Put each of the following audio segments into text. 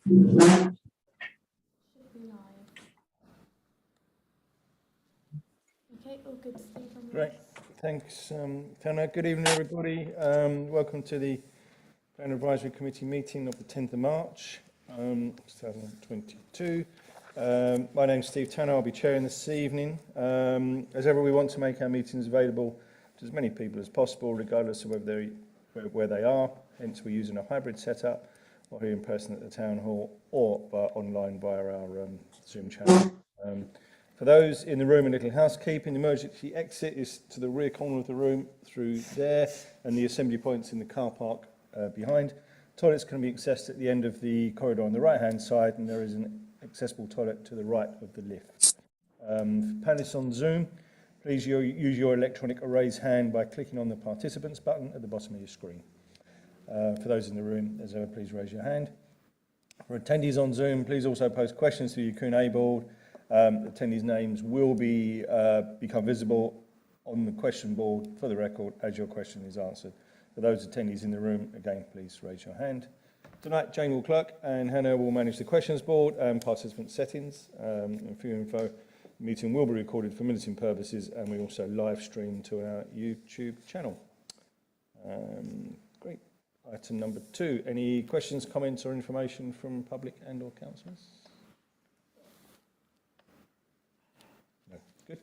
Should be live. Okay, all good, Steve. Great, thanks, Tana. Good evening, everybody. Welcome to the Plan Advisory Committee meeting of the 10th of March, 2022. My name's Steve Tanner. I'll be chairing this evening. As ever, we want to make our meetings available to as many people as possible, regardless of where they are. Hence, we're using a hybrid setup, or here in person at the town hall, or online via our Zoom channel. For those in the room, a little housekeeping. The emergency exit is to the rear corner of the room through there, and the assembly points in the car park behind. Toilets can be accessed at the end of the corridor on the right-hand side, and there is an accessible toilet to the right of the lift. For panelists on Zoom, please use your electronic raise hand by clicking on the participants button at the bottom of your screen. For those in the room, as ever, please raise your hand. For attendees on Zoom, please also post questions through your Q&A board. Attendees' names will become visible on the question board for the record as your question is answered. For those attendees in the room, again, please raise your hand. Tonight, Jane will clerk and Hannah will manage the questions board and participant settings. And for your info, the meeting will be recorded for minuting purposes, and we also live stream to our YouTube channel. Great. Item number 2. Any questions, comments or information from public and or councillors? No. Good.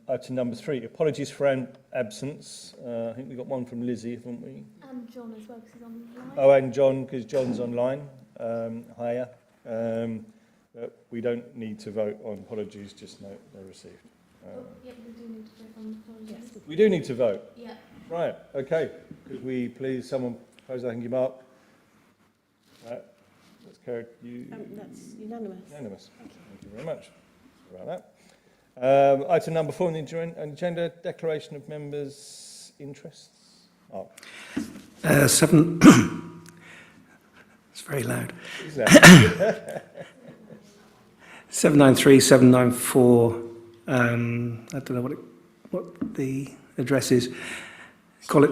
Item number 3. Apologies for absence. I think we got one from Lizzie, haven't we? And John as well, because he's online. Oh, and John, because John's online. Hiya. We don't need to vote on apologies, just note they're received. Yeah, we do need to vote on apologies. Yes. We do need to vote? Yeah. Right, okay. Could we please, someone propose that? Thank you, Mark. Right, that's carried. That's unanimous. Unanimous. Thank you very much. Sorry about that. Item number 4 on the agenda, declaration of members' interests. Oh. 7. It's very loud. 793, 794. I don't know what the address is. Call it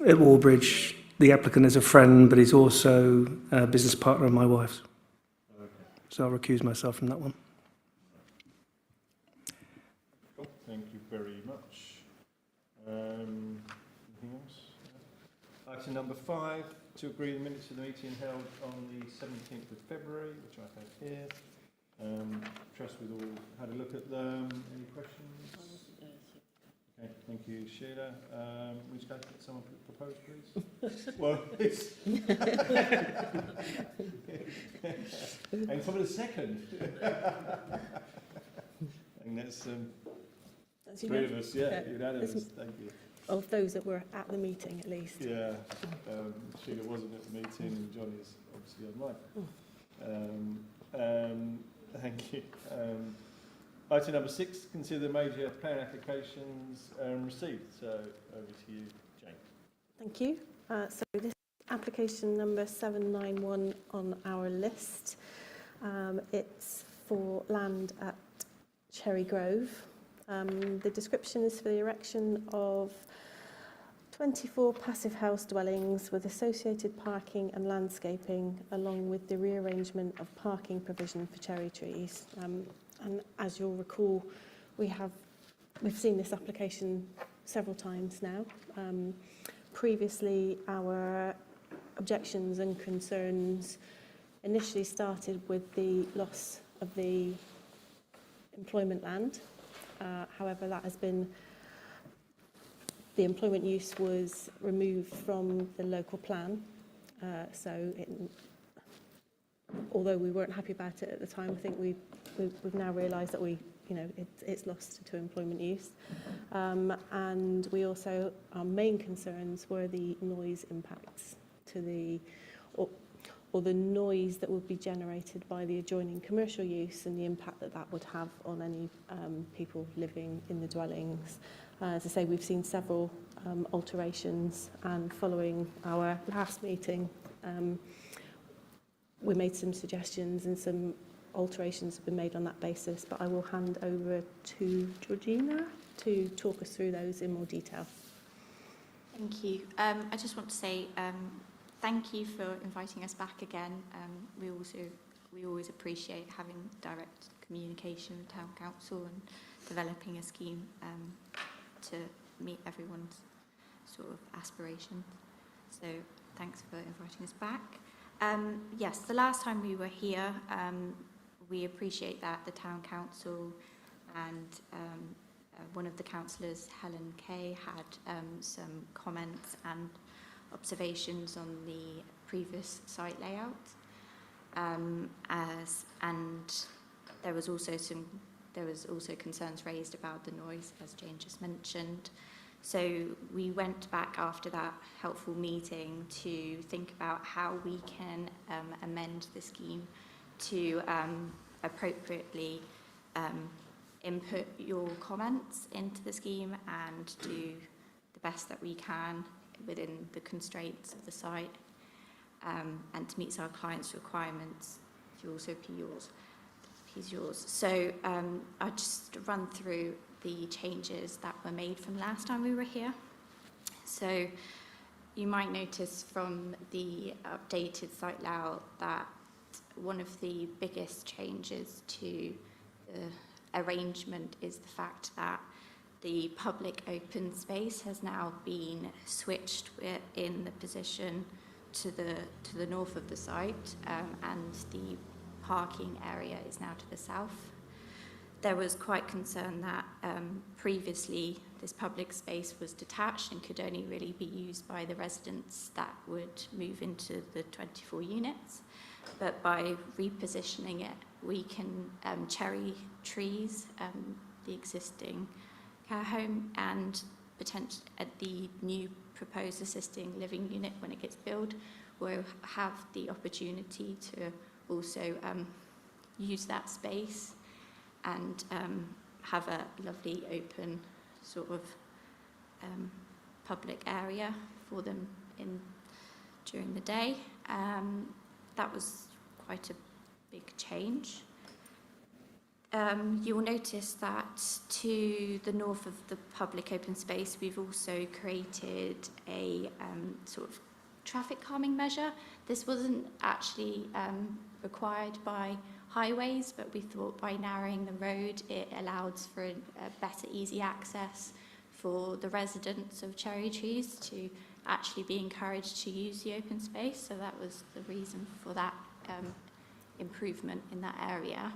at Warbridge. The applicant is a friend, but he's also a business partner of my wife's. Okay. So I'll recuse myself from that one. Cool. Thank you very much. Anything else? Item number 5, to agree the minutes of the meeting held on the 17th of February, which I have here. Trust we've all had a look at them. Any questions? Okay, thank you, Sheila. Which guy get someone propose, please? Well, it's and for the second. And that's 3 of us. Yeah, unanimous. Thank you. Of those that were at the meeting, at least. Yeah, Sheila wasn't at the meeting, and John is obviously online. Thank you. Item number 6, consider the major plan applications received. So over to you, Jane. Thank you. So this is application number 791 on our list. It's for land at Cherry Grove. The description is for the erection of 24 passive house dwellings with associated parking and landscaping, along with the rearrangement of parking provision for cherry trees. And as you'll recall, we've seen this application several times now. Previously, our objections and concerns initially started with the loss of the employment land. However, that has been, the employment use was removed from the local plan. Although we weren't happy about it at the time, I think we've now realised that it's lost to employment use. And we also, our main concerns were the noise impacts to or the noise that would be generated by the adjoining commercial use and the impact that would have on any people living in the dwellings. As I say, we've seen several alterations, and following our last meeting, we made some suggestions and some alterations have been made on that basis, but I will hand over to Georgina to talk us through those in more detail. Thank you. I just want to say thank you for inviting us back again. We always appreciate having direct communication with Town Council and developing a scheme to meet everyone's sort of aspirations. So thanks for inviting us back. Yes, the last time we were here, we appreciate that the Town Council and one of the councillors, Helen Kay, had some comments and observations on the previous site layout. And there was also concerns raised about the noise, as Jane just mentioned. So we went back after that helpful meeting to think about how we can amend the scheme to appropriately input your comments into the scheme and do the best that we can within the constraints of the site, and to meet our clients' requirements to also please yours. So I'll just run through the changes that were made from last time we were here. So you might notice from the updated site layout that one of the biggest changes to the arrangement is the fact that the public open space has now been switched in the position to the north of the site, and the parking area is now to the south. There was quite concern that previously this public space was detached and could only really be used by the residents that would move into the 24 units. But by repositioning it, we can cherry trees the existing care home, and potentially at the new proposed assisting living unit, when it gets built, we'll have the opportunity to also use that space and have a lovely open sort of public area for them during the day. That was quite a big change. You will notice that to the north of the public open space, we've also created a sort of traffic calming measure. This wasn't actually required by highways, but we thought by narrowing the road, it allowed for a better, easy access for the residents of Cherry Trees to actually be encouraged to use the open space. So that was the reason for that improvement in that area.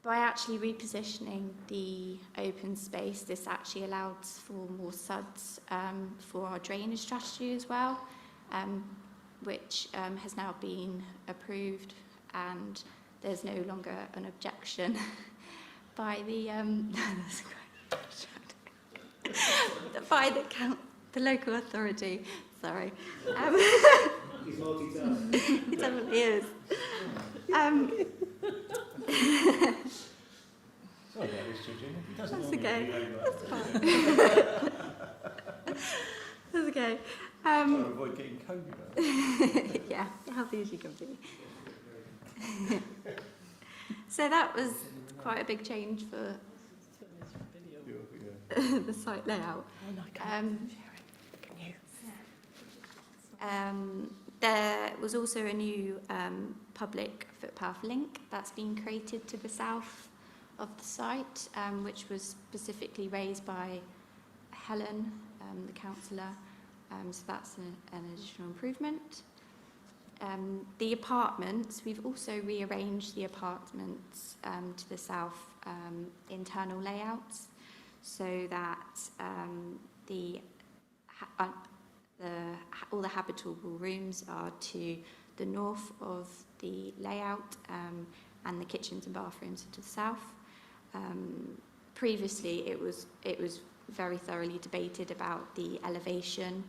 By actually repositioning the open space, this actually allows for more SUDs for our drainage strategy as well, which has now been approved, and there's no longer an objection by the the local authority. Sorry. He's multitasking. He definitely is. Sorry about this, Georgina. He doesn't That's normally okay. behave like That's that. fine. That's okay. Trying to avoid getting COVID. Yeah, healthy as you can be. So that was quite a big change for the site layout. There was also a new public footpath link that's been created to the south of the site, which was specifically raised by Helen, the councillor. So that's an additional improvement. The apartments, we've also rearranged the apartments to the south internal layouts, so that all the habitable rooms are to the north of the layout, and the kitchens and bathrooms are to the south. Previously, it was very thoroughly debated about the elevation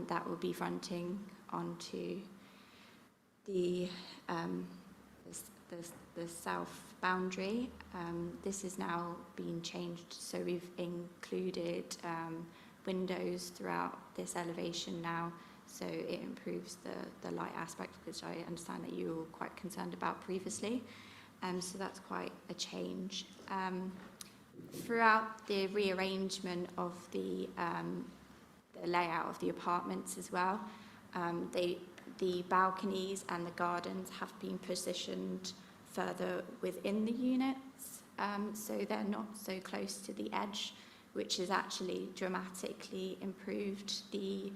that will be fronting onto the south boundary. This has now been changed, so we've included windows throughout this elevation now, so it improves the light aspect, which I understand that you were quite concerned about previously. So that's quite a change. Throughout the rearrangement of the the layout of the apartments as well. The balconies and the gardens have been positioned further within the units, so they're not so close to the edge, which has actually dramatically improved the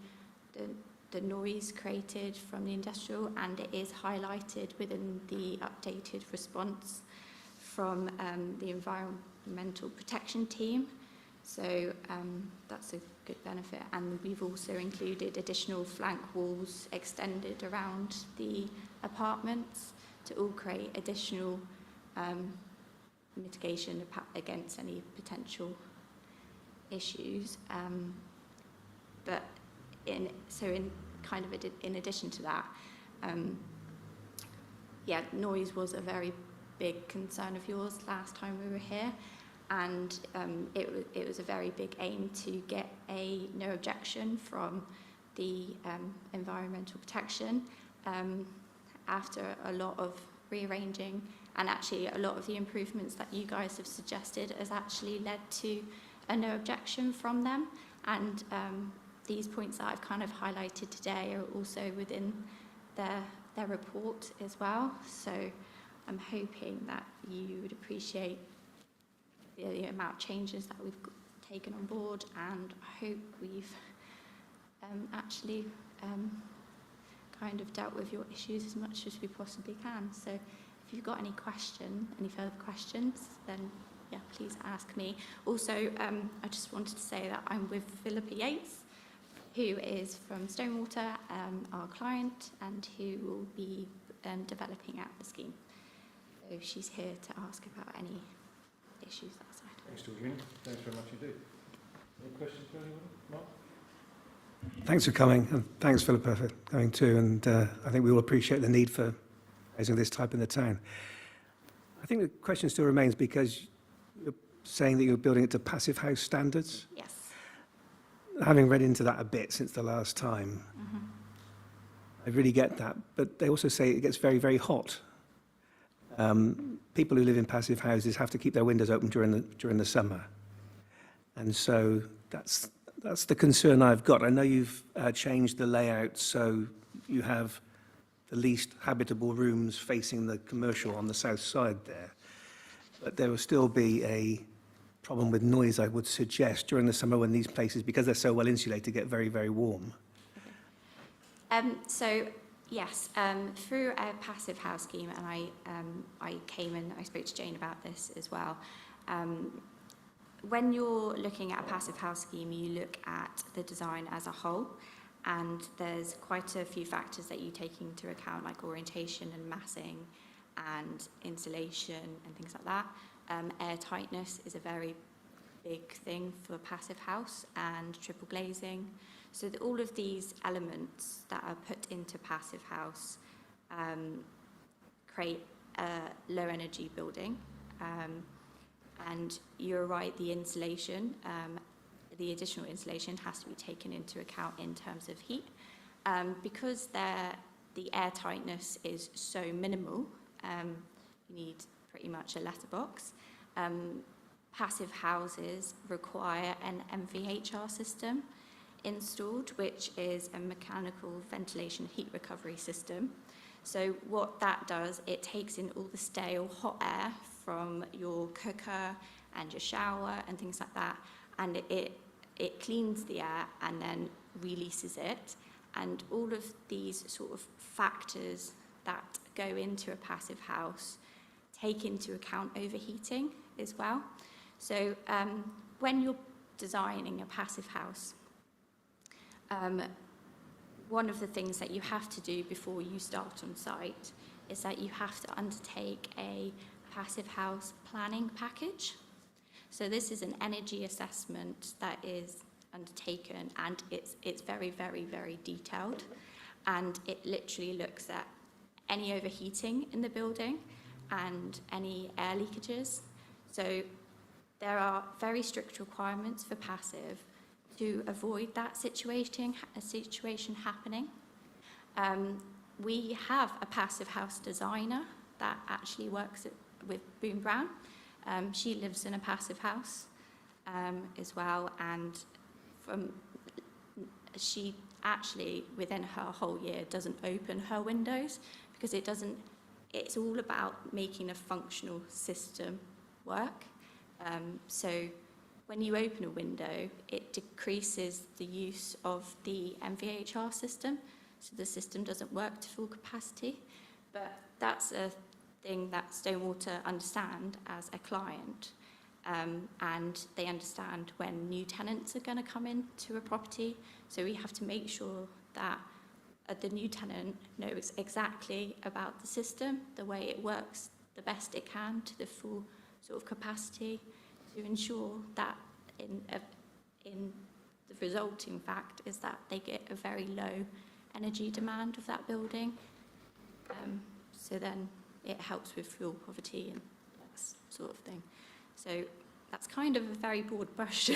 noise created from the industrial, and it is highlighted within the updated response from the environmental protection team. So that's a good benefit. And we've also included additional flank walls extended around the apartments to all create additional mitigation against any potential issues. But in addition to that, noise was a very big concern of yours last time we were here, and it was a very big aim to get a no objection from the environmental protection. After a lot of rearranging, and actually a lot of the improvements that you guys have suggested has actually led to a no objection from them, and these points that I've kind of highlighted today are also within their report as well. So I'm hoping that you would appreciate the amount of changes that we've taken on board, and I hope we've actually kind of dealt with your issues as much as we possibly can. So if you've got any further questions, then yeah, please ask me. Also, I just wanted to say that I'm with Philippa Yates, who is from Stonewater, our client, and who will be developing out the scheme. So she's here to ask about any issues that side. Thanks, Georgina. Thanks very much indeed. Any questions for anyone? Mark? Thanks for coming, and thanks, Philippa, for coming too. And I think we all appreciate the need for raising this type in the town. I think the question still remains, because you're saying that you're building it to passive house standards. Yes. Having read into that a bit since the last time, I really get that. But they also say it gets very, very hot. People who live in passive houses have to keep their windows open during the summer, and so that's the concern I've got. I know you've changed the layout so you have the least habitable rooms facing the commercial on the south side there, but there will still be a problem with noise, I would suggest, during the summer when these places, because they're so well insulated, get very, very warm. So yes, through a passive house scheme, and I came and I spoke to Jane about this as well. When you're looking at a passive house scheme, you look at the design as a whole, and there's quite a few factors that you take into account, like orientation and massing and insulation and things like that. Air tightness is a very big thing for passive house, and triple glazing. So all of these elements that are put into passive house create a low energy building. And you're right, the insulation, the additional insulation has to be taken into account in terms of heat. Because the air tightness is so minimal, you need pretty much a letterbox. Passive houses require an MVHR system installed, which is a mechanical ventilation heat recovery system. So what that does, it takes in all the stale hot air from your cooker and your shower and things like that, and it cleans the air and then releases it. And all of these sort of factors that go into a passive house take into account overheating as well. So when you're designing a passive house, one of the things that you have to do before you start on site is that you have to undertake a passive house planning package. So this is an energy assessment that is undertaken, and it's very, very, very detailed, and it literally looks at any overheating in the building and any air leakages. So there are very strict requirements for passive to avoid that situation happening. We have a passive house designer that actually works with Boone Brown. She lives in a passive house as well, and from she actually, within her whole year, doesn't open her windows because it's all about making a functional system work. So when you open a window, it decreases the use of the MVHR system, so the system doesn't work to full capacity. But that's a thing that Stonewater understand as a client, and they understand when new tenants are going to come into a property. So we have to make sure that the new tenant knows exactly about the system, the way it works the best it can to the full sort of capacity, to ensure that in the resulting fact is that they get a very low energy demand of that building. So then it helps with fuel poverty and that sort of thing. So that's kind of a very broad brush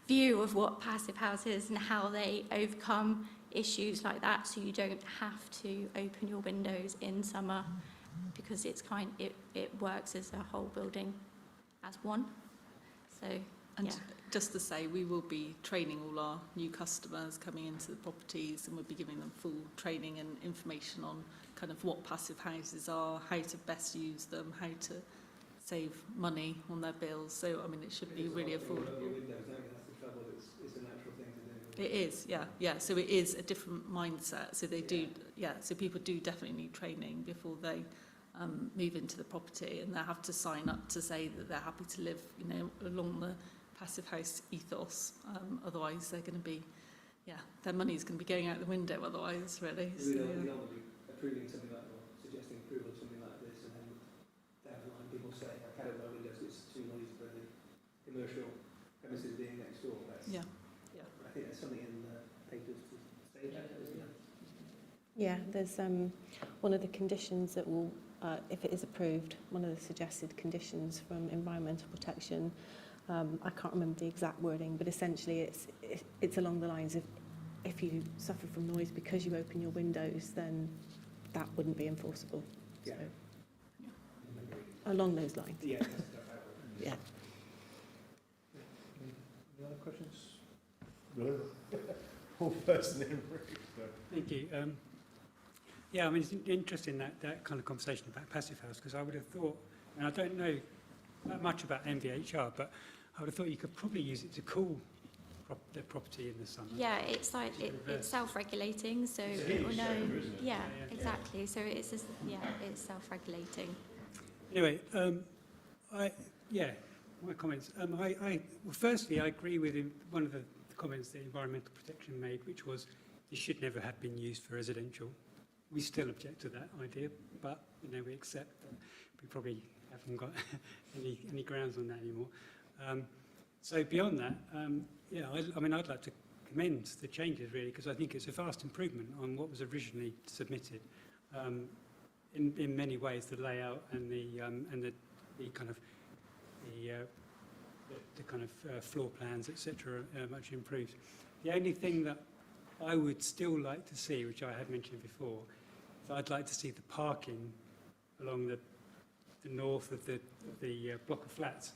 view of what passive house is and how they overcome issues like that, so you don't have to open your windows in summer because it works as a whole building as one. So, and yeah. just to say, we will be training all our new customers coming into the properties, and we'll be giving them full training and information on kind of what passive houses are, how to best use them, how to save money on their bills. So, I mean, it should be really affordable. It is, yeah. So it is a different mindset. So they do, so people do definitely need training before they move into the property, and they have to sign up to say that they're happy to live, along the passive house ethos. Otherwise, they're going to be, their money's going to be going out the window. Otherwise, really. So, we don't want to be approving something like, or suggesting approval of something like this, and then down the line people say, I can't open my windows, it's too noisy for the commercial premises being next door. Yeah. I think there's something in the papers to say about it, isn't there? Yeah, there's one of the conditions that will, if it is approved, one of the suggested conditions from environmental protection, I can't remember the exact wording, but essentially it's along the lines of, if you suffer from noise because you open your windows, then that wouldn't be enforceable. Yeah. So, along those lines. Yeah. Yeah. Any other questions? No. All person in room. Thank you. I mean, it's interesting that kind of conversation about passive house, because I would have thought, and I don't know that much about MVHR, but I would have thought you could probably use it to cool the property in the summer. Yeah, it's like it's self-regulating, so it will know. Yeah, exactly. So it's just, it's self-regulating. Anyway, my comments. Firstly, I agree with one of the comments that Environmental Protection made, which was this should never have been used for residential. We still object to that idea, but we accept that we probably haven't got any grounds on that anymore. So beyond that, I mean, I'd like to commend the changes really, because I think it's a vast improvement on what was originally submitted. In many ways, the layout and the kind of the kind of floor plans, etc., are much improved. The only thing that I would still like to see, which I had mentioned before, is I'd like to see the parking along the north of the block of flats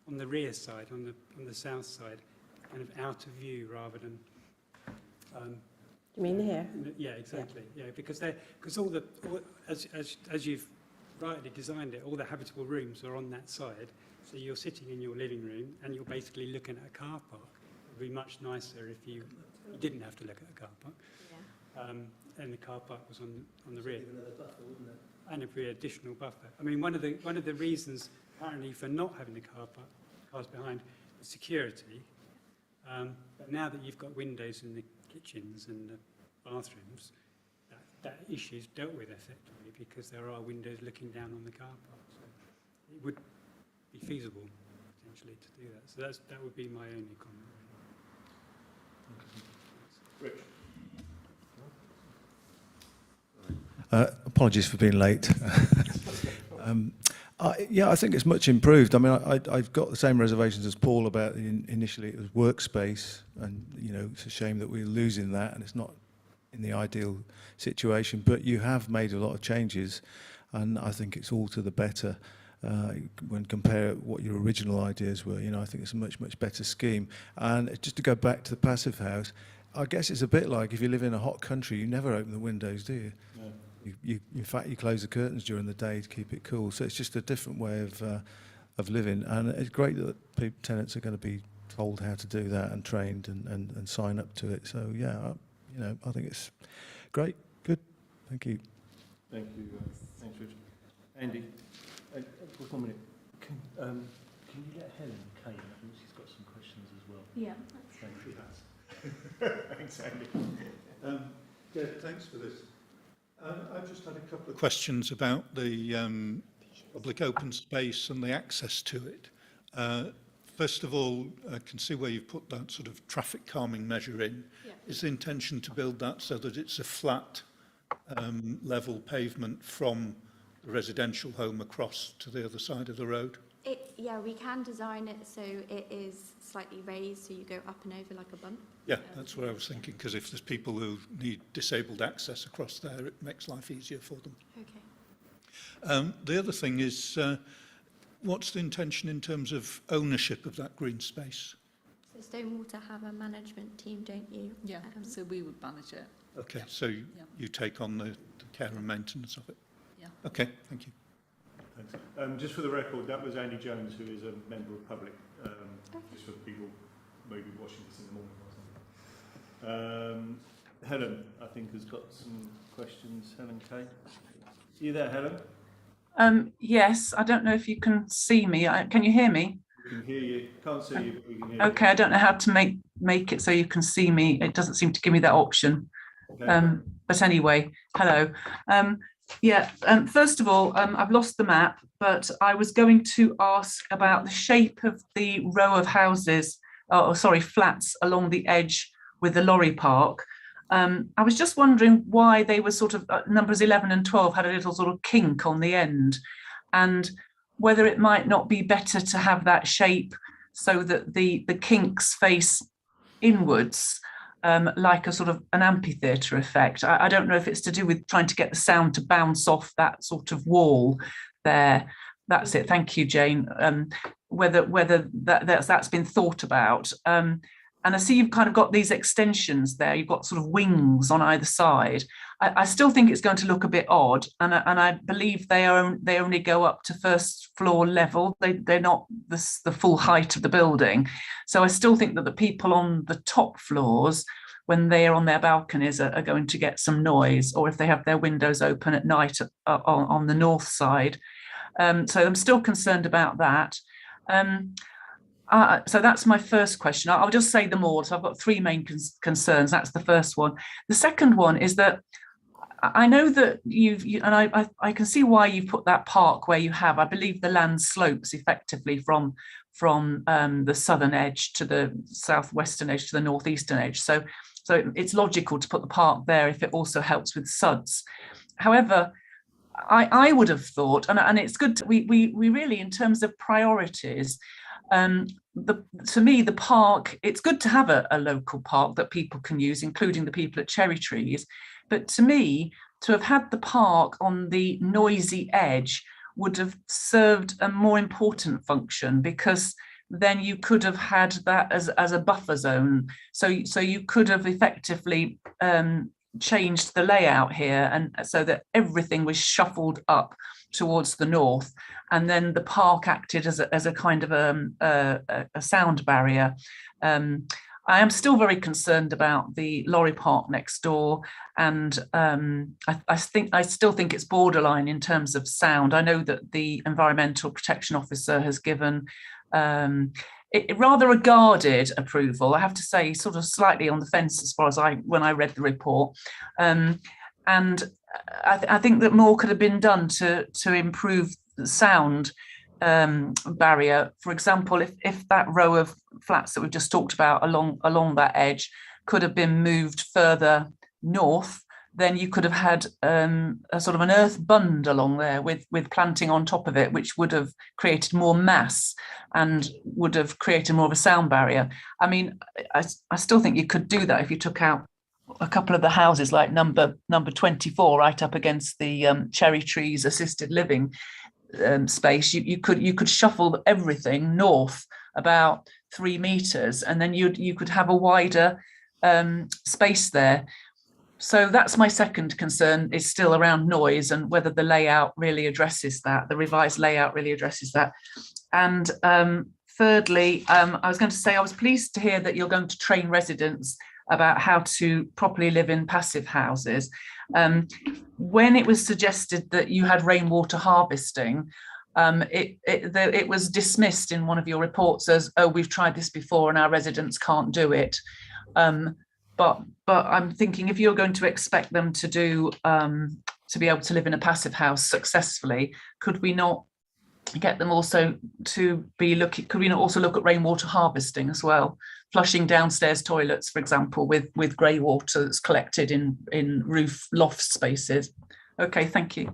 on the rear side, on the south side, kind of out of view rather than. You mean here? Yeah, exactly. Yeah, because as you've rightly designed it, all the habitable rooms are on that side. So you're sitting in your living room and you're basically looking at a car park. It would be much nicer if you didn't have to look at a car park. Yeah. And the car park was on the rear. Another buffer, wouldn't it? And a additional buffer. I mean, one of the reasons apparently for not having the cars behind is security. But now that you've got windows in the kitchens and the bathrooms, that issue's dealt with effectively because there are windows looking down on the car park. So it would be feasible potentially to do that. So that would be my only comment. Rich. Apologies for being late. I think it's much improved. I mean, I've got the same reservations as Paul about initially it was workspace, and it's a shame that we're losing that, and it's not in the ideal situation. But you have made a lot of changes, and I think it's all to the better when compare what your original ideas were. I think it's a much better scheme. And just to go back to the passive house, I guess it's a bit like if you live in a hot country, you never open the windows, do you? No. In fact, you close the curtains during the day to keep it cool. So it's just a different way of living, and it's great that tenants are going to be told how to do that and trained and sign up to it. So yeah, I think it's great. Good. Thank you. Thank you. Thanks, Richard. Andy, just 1 minute. Can you let Helen Kane? I think she's got some questions as well. Yeah. Thanks, Andy. Yeah, thanks for this. I just had a couple of questions about the public open space and the access to it. First of all, I can see where you've put that sort of traffic calming measure in. Yeah. Is the intention to build that so that it's a flat level pavement from the residential home across to the other side of the road? Yeah, we can design it so it is slightly raised, so you go up and over like a bump. Yeah, that's what I was thinking, because if there's people who need disabled access across there, it makes life easier for them. Okay. The other thing is, what's the intention in terms of ownership of that green space? So Stonewater have a management team, don't you? Yeah, so we would manage it. Okay, so you take on the care and maintenance of it? Yeah. Okay, thank you. Thanks. Just for the record, that was Andy Jones, who is a member of public, just for people maybe watching this in the morning or something. Helen, I think, has got some questions. Helen Kay. Are you there, Helen? Yes, I don't know if you can see me. Can you hear me? We can hear you. Can't see you, but we can hear you. Okay, I don't know how to make it so you can see me. It doesn't seem to give me that option. Okay. But anyway, hello. First of all, I've lost the map, but I was going to ask about the shape of the row of houses, flats along the edge with the lorry park. I was just wondering why they were sort of, numbers 11 and 12 had a little sort of kink on the end, and whether it might not be better to have that shape so that the kinks face inwards, like a sort of an amphitheatre effect. I don't know if it's to do with trying to get the sound to bounce off that sort of wall there. That's it. Thank you, Jane. Whether that's been thought about. And I see you've kind of got these extensions there. You've got sort of wings on either side. I still think it's going to look a bit odd, and I believe they only go up to first floor level. They're not the full height of the building. So I still think that the people on the top floors, when they are on their balconies, are going to get some noise, or if they have their windows open at night on the north side. So I'm still concerned about that. So that's my first question. I'll just say them all. So I've got three main concerns. That's the first one. The second one is that I know that I can see why you've put that park where you have. I believe the land slopes effectively from the southern edge to the southwestern edge to the northeastern edge. So it's logical to put the park there if it also helps with suds. However, I would have thought, and it's good. We really, in terms of priorities, to me, the park, it's good to have a local park that people can use, including the people at Cherry Trees. But to me, to have had the park on the noisy edge would have served a more important function, because then you could have had that as a buffer zone. So you could have effectively changed the layout here, and so that everything was shuffled up towards the north, and then the park acted as a kind of a sound barrier. I am still very concerned about the lorry park next door, and I still think it's borderline in terms of sound. I know that the Environmental Protection Officer has given rather a guarded approval, I have to say, sort of slightly on the fence as far as when I read the report. And I think that more could have been done to improve the sound barrier. For example, if that row of flats that we've just talked about along that edge could have been moved further north, then you could have had a sort of an earth bund along there with planting on top of it, which would have created more mass and would have created more of a sound barrier. I mean, I still think you could do that if you took out a couple of the houses, like number 24, right up against the Cherry Trees assisted living space. You could shuffle everything north about 3 meters, and then you could have a wider space there. So that's my second concern, is still around noise and whether the layout really addresses that, the revised layout really addresses that. And thirdly, I was going to say I was pleased to hear that you're going to train residents about how to properly live in passive houses. When it was suggested that you had rainwater harvesting, it was dismissed in one of your reports as, oh, we've tried this before and our residents can't do it. But I'm thinking, if you're going to expect them to do to be able to live in a passive house successfully, could we not get them also to be looking? Could we not also look at rainwater harvesting as well, flushing downstairs toilets, for example, with grey water that's collected in roof loft spaces? Okay, thank you.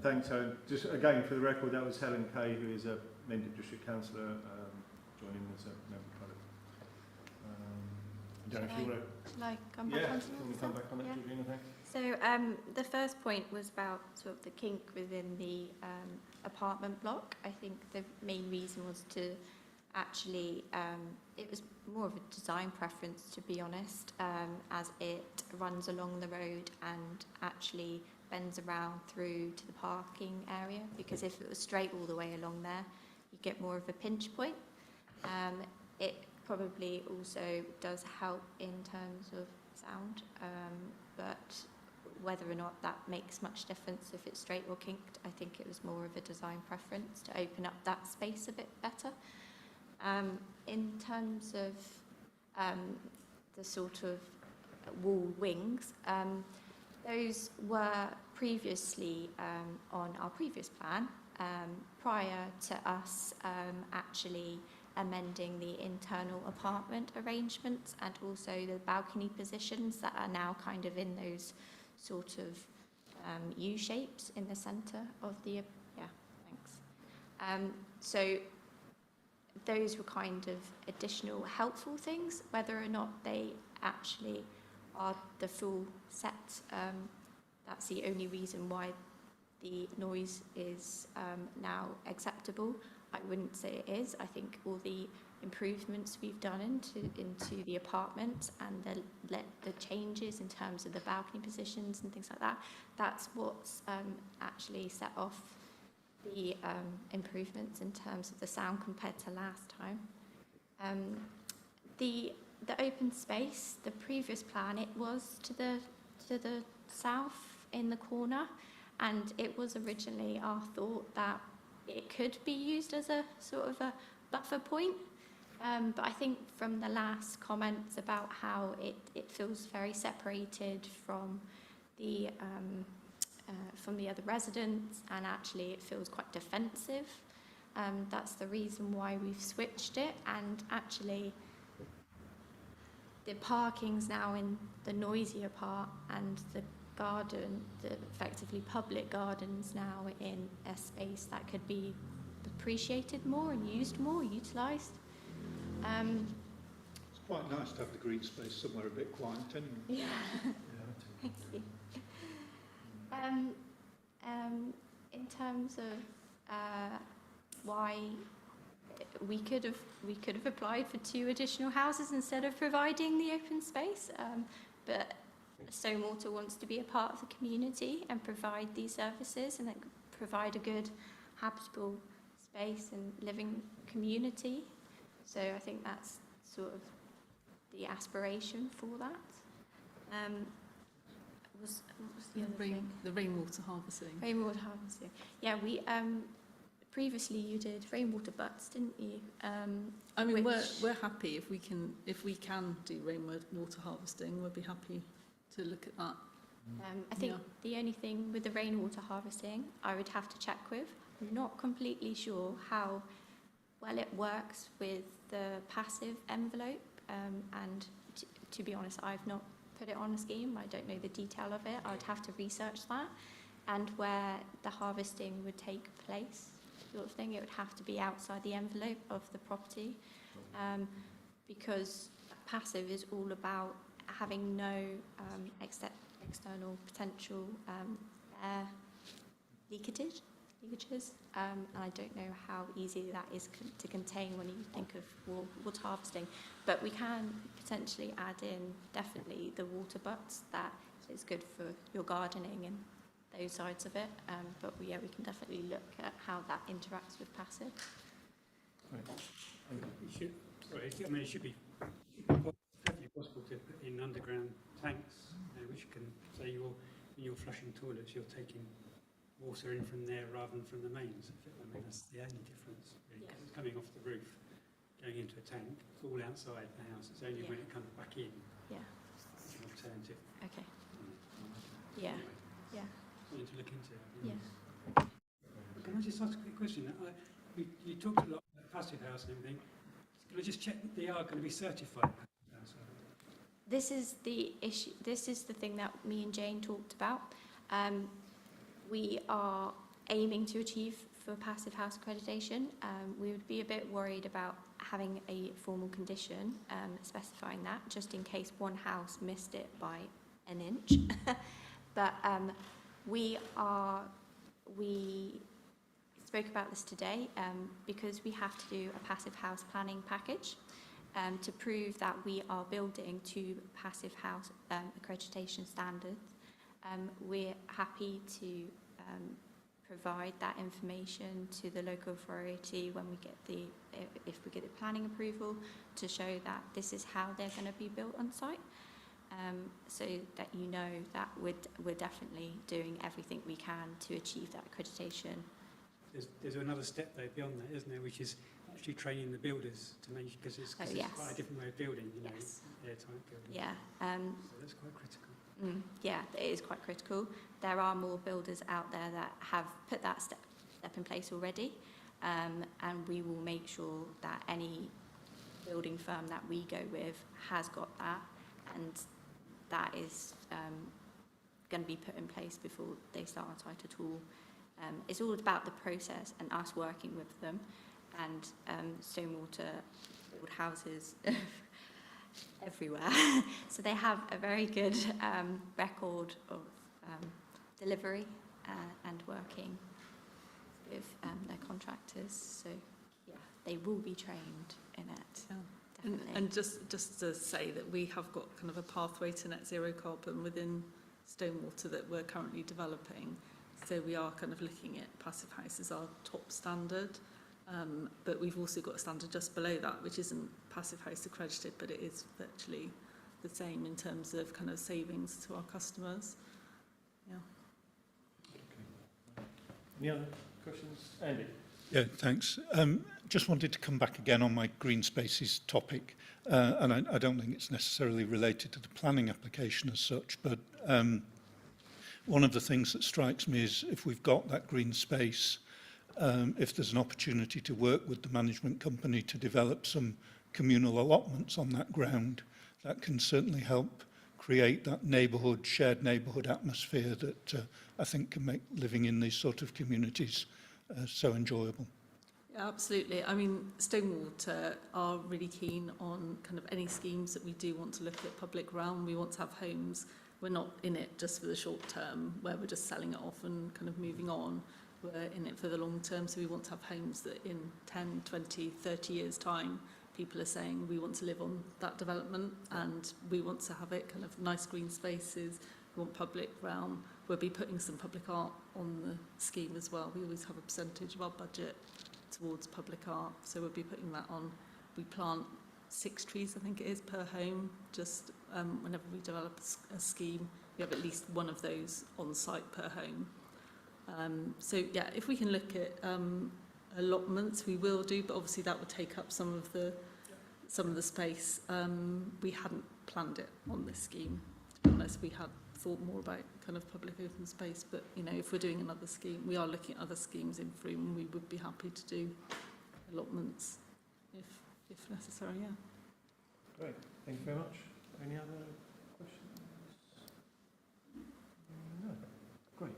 Thanks. So just again, for the record, that was Helen Kay, who is a Mendip District Councillor, joining as a member. I don't know if you want to. Shall I come back onto that? Come back on that, Georgina, thanks. So the first point was about sort of the kink within the apartment block. I think the main reason was to actually, it was more of a design preference, to be honest, as it runs along the road and actually bends around through to the parking area, because if it was straight all the way along there, you get more of a pinch point. It probably also does help in terms of sound, but whether or not that makes much difference if it's straight or kinked, I think it was more of a design preference to open up that space a bit better. In terms of the sort of wall wings, those were previously on our previous plan, prior to us actually amending the internal apartment arrangements and also the balcony positions that are now kind of in those sort of U shapes in the centre of the, so those were kind of additional helpful things. Whether or not they actually are the full set, that's the only reason why the noise is now acceptable. I wouldn't say it is. I think all the improvements we've done into the apartments and the changes in terms of the balcony positions and things like that, that's what's actually set off the improvements in terms of the sound compared to last time. The open space, the previous plan, it was to the south in the corner, and it was originally our thought that it could be used as a sort of a buffer point, but I think from the last comments about how it feels very separated from the other residents, and actually it feels quite defensive. That's the reason why we've switched it, and actually the parking's now in the noisier part, and the garden, the effectively public gardens, now in a space that could be appreciated more and used more, utilised. It's quite nice to have the green space somewhere a bit quiet anyway. Yeah. Thank you. In terms of why we could have applied for 2 additional houses instead of providing the open space, but Stonewater wants to be a part of the community and provide these services and provide a good habitable space and living community. So I think that's sort of the aspiration for that. What was the other thing? The rainwater harvesting. Rainwater harvesting. Yeah, we previously you did rainwater butts, didn't you? I mean, we're happy if we can do rainwater harvesting. We'll be happy to look at that. I think the only thing with the rainwater harvesting, I would have to check with. I'm not completely sure how well it works with the passive envelope, and to be honest, I've not put it on a scheme. I don't know the detail of it. I'd have to research that, and where the harvesting would take place, sort of thing. It would have to be outside the envelope of the property, because passive is all about having no external potential air leakages, and I don't know how easy that is to contain when you think of water harvesting. But we can potentially add in definitely the water butts. That is good for your gardening and those sides of it. But yeah, we can definitely look at how that interacts with passive. It should, sorry, I mean, it should be perfectly possible to put in underground tanks, which can say when you're flushing toilets, you're taking water in from there rather than from the mains. I mean, that's the only difference, really, 'cause it's coming off the roof, going into a tank. It's all outside the house. It's only when it comes back in. Yeah. It's an alternative. Okay. Yeah. Anyway, Yeah. something to look into. Yeah. Can I just ask a quick question? You talked a lot about passive house and everything. Can I just check that they are going to be certified passive house? This is the issue. This is the thing that me and Jane talked about. We are aiming to achieve for passive house accreditation. We would be a bit worried about having a formal condition specifying that, just in case one house missed it by an inch. But we spoke about this today because we have to do a passive house planning package to prove that we are building to passive house accreditation standards. We're happy to provide that information to the local authority when we get if we get the planning approval, to show that this is how they're going to be built on site, so that you know that we're definitely doing everything we can to achieve that accreditation. There's another step though beyond that, isn't there, which is actually training the builders to make, because it's quite a different way of building, you know, airtight building. Yeah. So that's quite critical. Yeah, it is quite critical. There are more builders out there that have put that step in place already, and we will make sure that any building firm that we go with has got that, and that is going to be put in place before they start on site at all. It's all about the process and us working with them, and Stonewater build houses everywhere. So they have a very good record of delivery and working with their contractors. So yeah, they will be trained in it. Yeah. Definitely. And just to say that we have got kind of a pathway to net zero carbon within Stonewater that we're currently developing. So we are kind of looking at passive house as our top standard. But we've also got a standard just below that, which isn't passive house accredited, but it is virtually the same in terms of kind of savings to our customers. Yeah. Okay. Any other questions? Andy? Yeah, thanks. Just wanted to come back again on my green spaces topic, and I don't think it's necessarily related to the planning application as such, but one of the things that strikes me is if we've got that green space, if there's an opportunity to work with the management company to develop some communal allotments on that ground, that can certainly help create that shared neighbourhood atmosphere that I think can make living in these sort of communities so enjoyable. Yeah, absolutely. I mean, Stonewater are really keen on kind of any schemes that we do want to look at public realm. We want to have homes. We're not in it just for the short term, where we're just selling it off and kind of moving on. We're in it for the long term, so we want to have homes that in 10, 20, 30 years' time, people are saying we want to live on that development, and we want to have it kind of nice green spaces. We want public realm. We'll be putting some public art on the scheme as well. We always have a percentage of our budget towards public art, so we'll be putting that on. We plant 6 trees, I think it is, per home. Just whenever we develop a scheme, we have at least one of those on site per home. So yeah, if we can look at allotments, we will do, but obviously that would take up some of the space. We hadn't planned it on this scheme, to be honest. We had thought more about kind of public open space, but you know, if we're doing another scheme, we are looking at other schemes in Frome, and we would be happy to do allotments if necessary. Yeah. Great. Thank you very much. Any other questions? No. Great.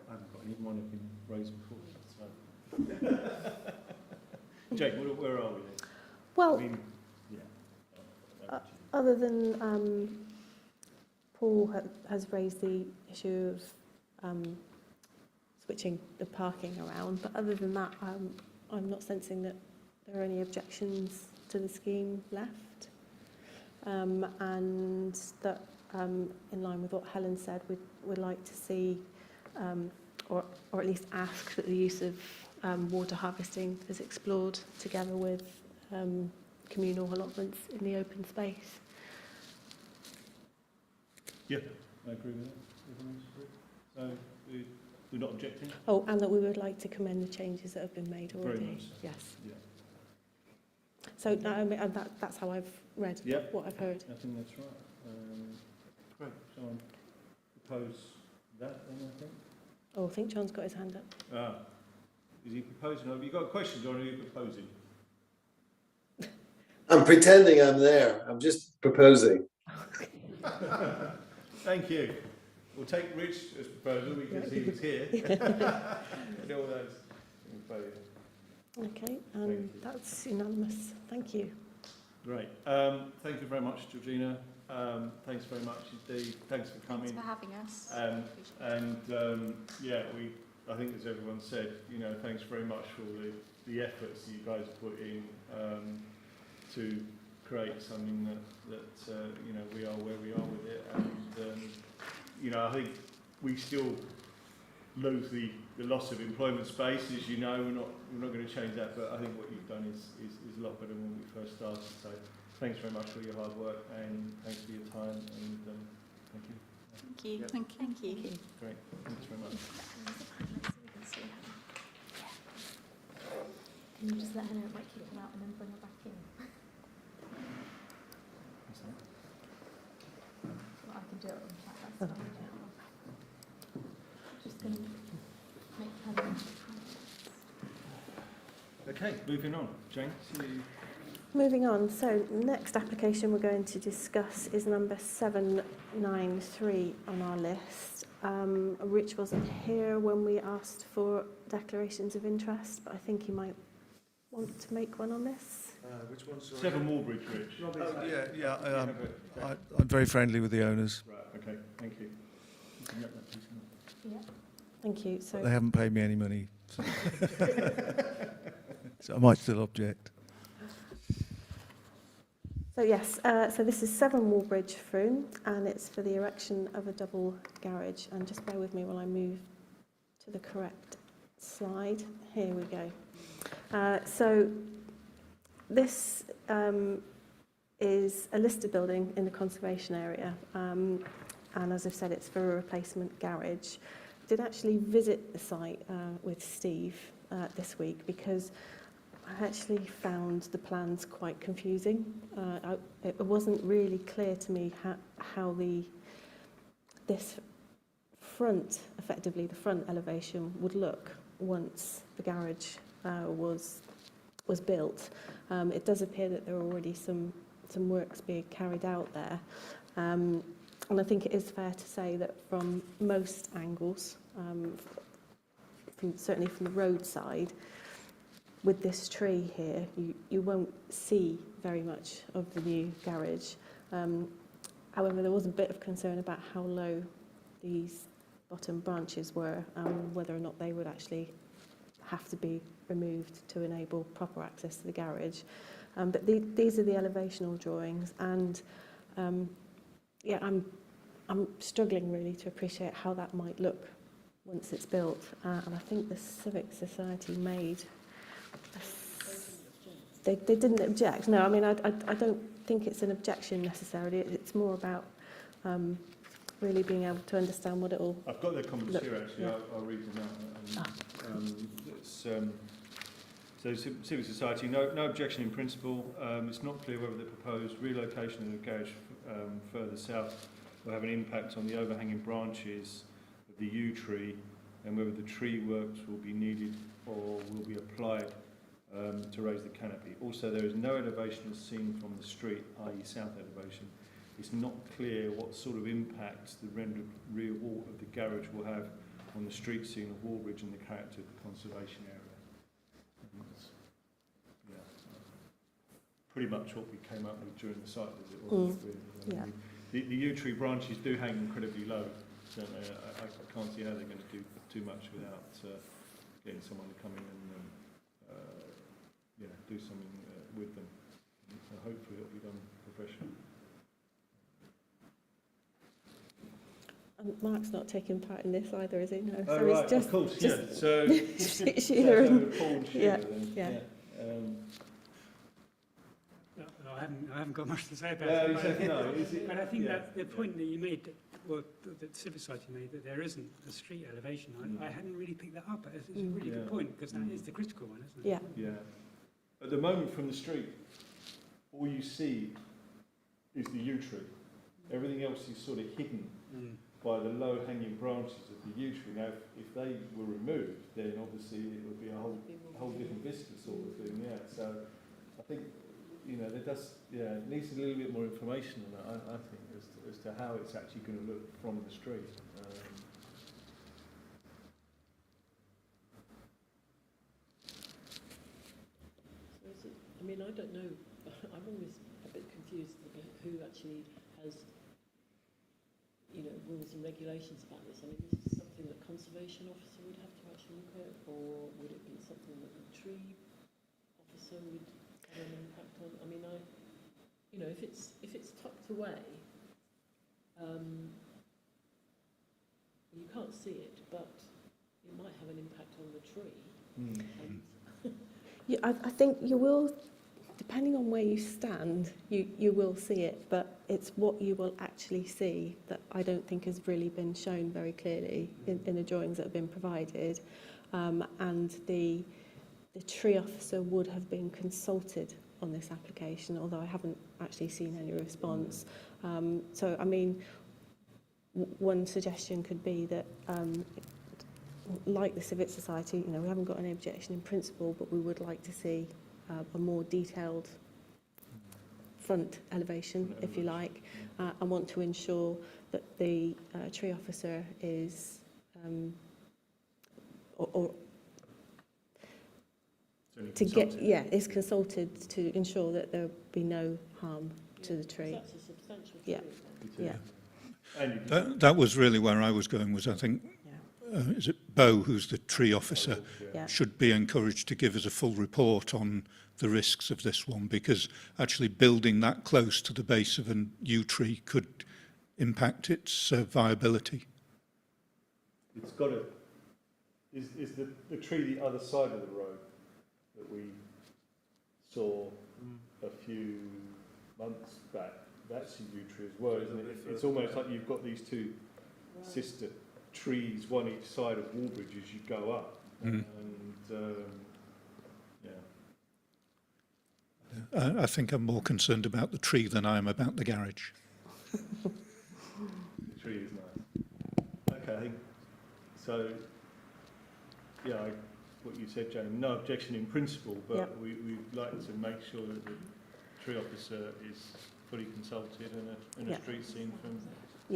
I haven't got any. Mine have been raised before. So. Jake, where are we then? Well, I mean, yeah. other than Paul has raised the issue of switching the parking around, but other than that, I'm not sensing that there are any objections to the scheme left. and that in line with what Helen said, we'd like to see, or at least ask that the use of water harvesting is explored together with communal allotments in the open space. Yeah, I agree with that. Everyone's agree? So we're not objecting? Oh, and that we would like to commend the changes that have been made already. Very much so. Yes. Yeah. So I mean, and that's how I've read what I've heard. I think that's right. Great. Someone propose that then, I think? Oh, I think John's got his hand up. Ah. Is he proposing? Have you got questions or are you proposing? I'm pretending I'm there. I'm just proposing. Thank you. We'll take Rich as proposal because he was here. And all those in favour. Okay, Thank you. that's unanimous. Thank you. Great. Thank you very much, Georgina. Thanks very much indeed. Thanks for coming. Thanks for having us. Yeah, I think as everyone said, thanks very much for all the efforts that you guys put in to create something that we are where we are with it. And I think we still lose the loss of employment space, as you know. We're not going to change that, but I think what you've done is a lot better than when we first started. So thanks very much for your hard work and thanks for your time and thank you. Thank you. Yep. Thank you. Great. Thanks very much. Can you just let her know it might kick them out and then bring her back in? Well, I can do it on chat, that's fine. Just going to make Helen. Okay, moving on. Jane, see you. Moving on, so next application we're going to discuss is number 793 on our list. Rich wasn't here when we asked for declarations of interest, but I think he might want to make one on this. Which one? Sorry. 7 Wallbridge, Rich. I'm very friendly with the owners. Right, okay, thank you. You can let that piece in. Yeah. Thank you. So They haven't paid me any money. So, so I might still object. So yes, so this is 7 Wallbridge, Froome, and it's for the erection of a double garage. And just bear with me while I move to the correct slide. Here we go. So this is a listed building in the conservation area, and as I've said, it's for a replacement garage. I did actually visit the site with Steve this week because I actually found the plans quite confusing. It wasn't really clear to me how this front, effectively the front elevation, would look once the garage was built. It does appear that there are already some works being carried out there, and I think it is fair to say that from most angles, certainly from the roadside, with this tree here, you won't see very much of the new garage. However, there was a bit of concern about how low these bottom branches were, whether or not they would actually have to be removed to enable proper access to the garage. But these are the elevational drawings, and yeah, I'm struggling really to appreciate how that might look once it's built. And I think the Civic Society made. They didn't object. No, I mean, I don't think it's an objection necessarily. It's more about really being able to understand what it'll. I've got their comments look, here actually. yeah. I'll read them out. So Civic Society, no objection in principle. It's not clear whether the proposed relocation of the garage further south will have an impact on the overhanging branches of the yew tree, and whether the tree works will be needed or will be applied to raise the canopy. Also, there is no elevation as seen from the street, i.e. south elevation. It's not clear what sort of impact the rendered rear wall of the garage will have on the street scene of Wallbridge and the character of the conservation area. Yeah, pretty much what we came up with during the site visit. Wasn't it, really? Yeah. The yew tree branches do hang incredibly low, don't they? I can't see how they're going to do too much without getting someone to come in and do something with them. So hopefully it'll be done professionally. Mark's not taking part in this either, is he? No. Oh, so right, it's just, of course, just yeah. So, Sheila so and Paul and Sheila yeah, then. yeah. No, I haven't got much to say about Yeah, it. exactly. No, is it, But I think yeah, that the point that you made, well, that Civil Society made, that there isn't a street elevation, I hadn't really picked that up. It's a really Yeah. good point, because that is the critical one, isn't it? Yeah. Yeah. At the moment from the street, all you see is the yew tree. Everything else is sort of hidden by the low-hanging branches of the yew tree. Now, if they were removed, then obviously it would be a whole different vista sort of thing. Yeah. So I think, you know, it needs a little bit more information on that. I think as to how it's actually going to look from the street. So is it, I mean, I don't know. I'm always a bit confused about who actually has, you know, rules and regulations about this. I mean, is this something that conservation officer would have to actually look at, or would it be something that the tree officer would have an impact on? I mean, you know, if it's tucked away, you can't see it, but it might have an impact on the tree. And Yeah, I think you will, depending on where you stand, you will see it, but it's what you will actually see that I don't think has really been shown very clearly in the drawings that have been provided. And the tree officer would have been consulted on this application, although I haven't actually seen any response. So, I mean, one suggestion could be that, like the Civic Society, you know, we haven't got any objection in principle, but we would like to see a more detailed front elevation, if you like, and want to ensure that the tree officer is, is consulted to ensure that there be no harm to the tree. that's a substantial tree. Yeah. Yeah. That was really where I was going, was I think, is it Bo, who's the tree officer, Yeah. should be encouraged to give us a full report on the risks of this one, because actually building that close to the base of a yew tree could impact its viability. It's got to. Is the tree the other side of the road that we saw a few months back? That's a yew tree as well, isn't it? It's almost like you've got these two sister trees, one each side of Wallbridge as you go up. And I think I'm more concerned about the tree than I am about the garage. the tree is nice. Okay, so yeah, what you said, Jane, no objection in principle, but we'd like to make sure that the tree officer is fully consulted and a street scene from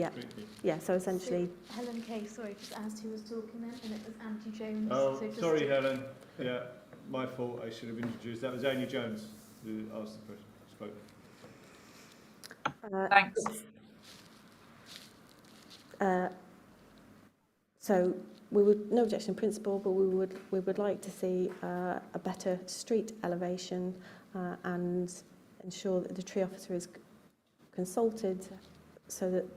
street view. Yeah, so essentially... So Helen Kay, sorry, just asked who was talking then, and it was Andy Jones. Oh, so just sorry, Helen. Yeah, my fault. I should have introduced. That was Amy Jones who asked the question, spoke. Thanks. So we would, no objection in principle, but we would like to see a better street elevation and ensure that the tree officer is consulted so that we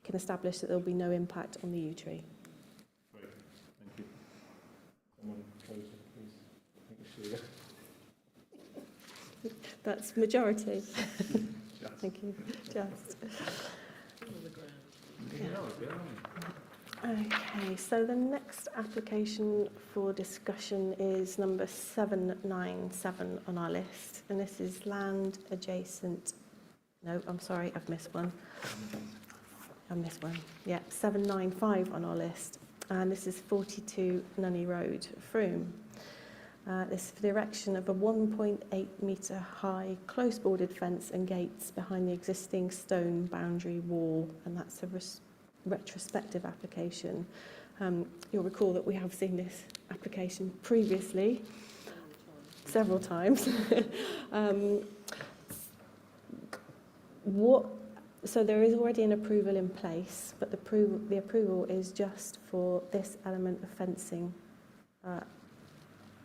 can establish that there will be no impact on the yew tree. Great, thank you. Someone closer, please. I think That's majority. Thank you. Just. Okay, so the next application for discussion is number 797 on our list, and this is land adjacent. No, I'm sorry, I've missed one. Yeah, 795 on our list, and this is 42 Nunney Road, Frome. This is for the erection of a 1.8 metre high close boarded fence and gates behind the existing stone boundary wall, and that's a retrospective application. You'll recall that we have seen this application previously, several times. So there is already an approval in place, but the approval is just for this element of fencing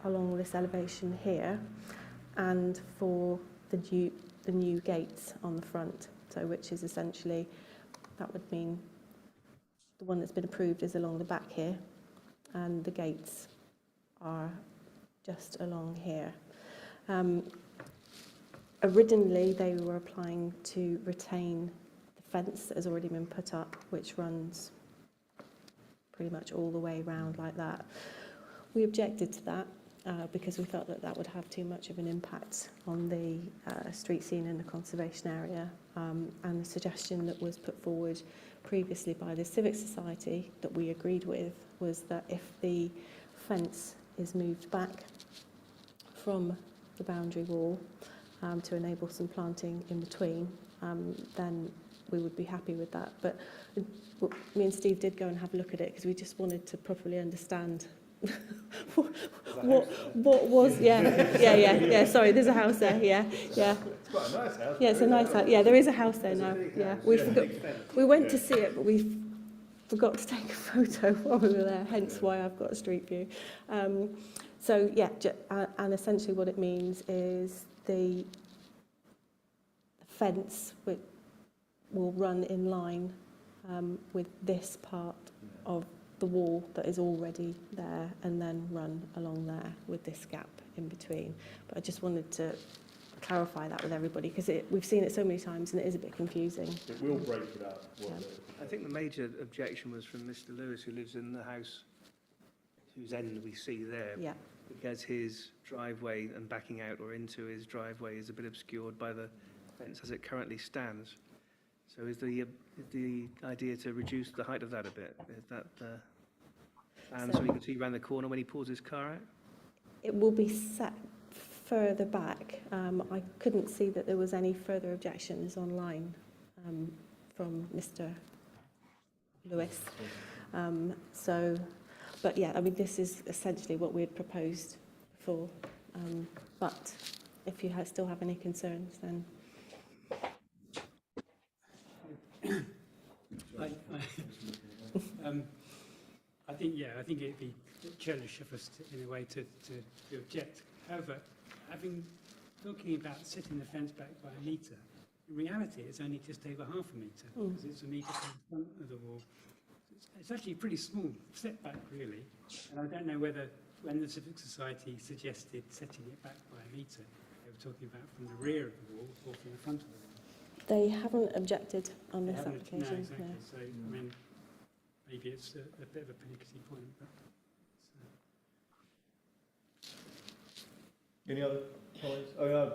along this elevation here, and for the new gates on the front. So which is essentially, that would mean the one that's been approved is along the back here, and the gates are just along here. Originally, they were applying to retain the fence that has already been put up, which runs pretty much all the way round like that. We objected to that because we felt that that would have too much of an impact on the street scene in the conservation area. And the suggestion that was put forward previously by the Civic Society that we agreed with was that if the fence is moved back from the boundary wall to enable some planting in between, then we would be happy with that. But me and Steve did go and have a look at it because we just wanted to properly understand what was, yeah, sorry, there's a house there, yeah. It's quite a nice house. Yeah, it's a nice house. Yeah, there is a house there now. Yeah, we went to see it, but we forgot to take a photo while we were there, hence why I've got a street view. So yeah, and essentially what it means is the fence will run in line with this part of the wall that is already there, and then run along there with this gap in between. But I just wanted to clarify that with everybody because we've seen it so many times and it is a bit confusing. It will break it up. I think the major objection was from Mr. Lewis, who lives in the house whose end we see there. Yeah. Because his driveway and backing out or into his driveway is a bit obscured by the fence as it currently stands. So is the idea to reduce the height of that a bit? Is that and so he can see around the corner when he pulls his car out? It will be set further back. I couldn't see that there was any further objections online from Mr. Lewis. But yeah, I mean, this is essentially what we had proposed before. But if you still have any concerns, then... I think it'd be churlish of us in a way to object. However, talking about setting the fence back by a metre, in reality it's only just over half a metre because it's a metre from the front of the wall. It's actually a pretty small setback really, and I don't know whether when the Civic Society suggested setting it back by a metre, they were talking about from the rear of the wall or from the front of the wall. They haven't objected on this application. No, exactly. No. So, I mean, maybe it's a bit of a pernickety point. But any other comments? Oh, yeah. One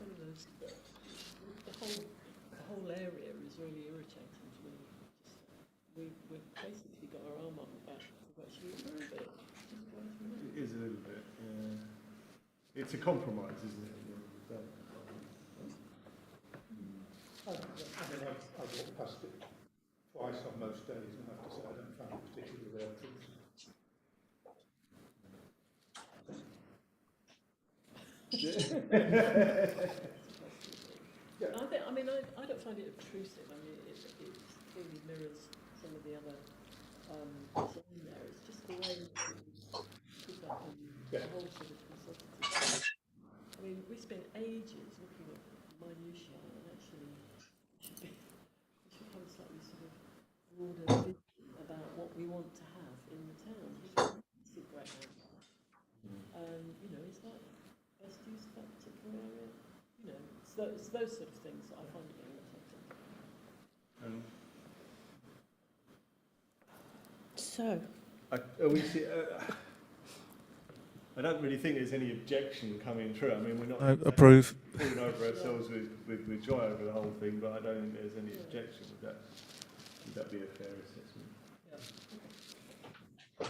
of those, the whole area is really irritating to me. We've basically got our arm on the back. We've actually moved it. It is a little bit, yeah. It's a compromise, isn't it? I've walked past it twice on most days, and I have to say I don't find it particularly well-treated. I don't find it obtrusive. I mean, it clearly mirrors some of the other design there. It's just the way that you put that on the whole sort of consultative. I mean, we spent ages looking at minutiae, and actually we should have a slightly sort of broader vision about what we want to have in the town. It's a great house. Is that best use of that particular area? It's those sort of things that I find a bit irritating. So, I don't really think there's any objection coming through. I mean, we're not approve. Falling over ourselves with joy over the whole thing, but I don't think there's any objection. Would that be a fair assessment? Yeah.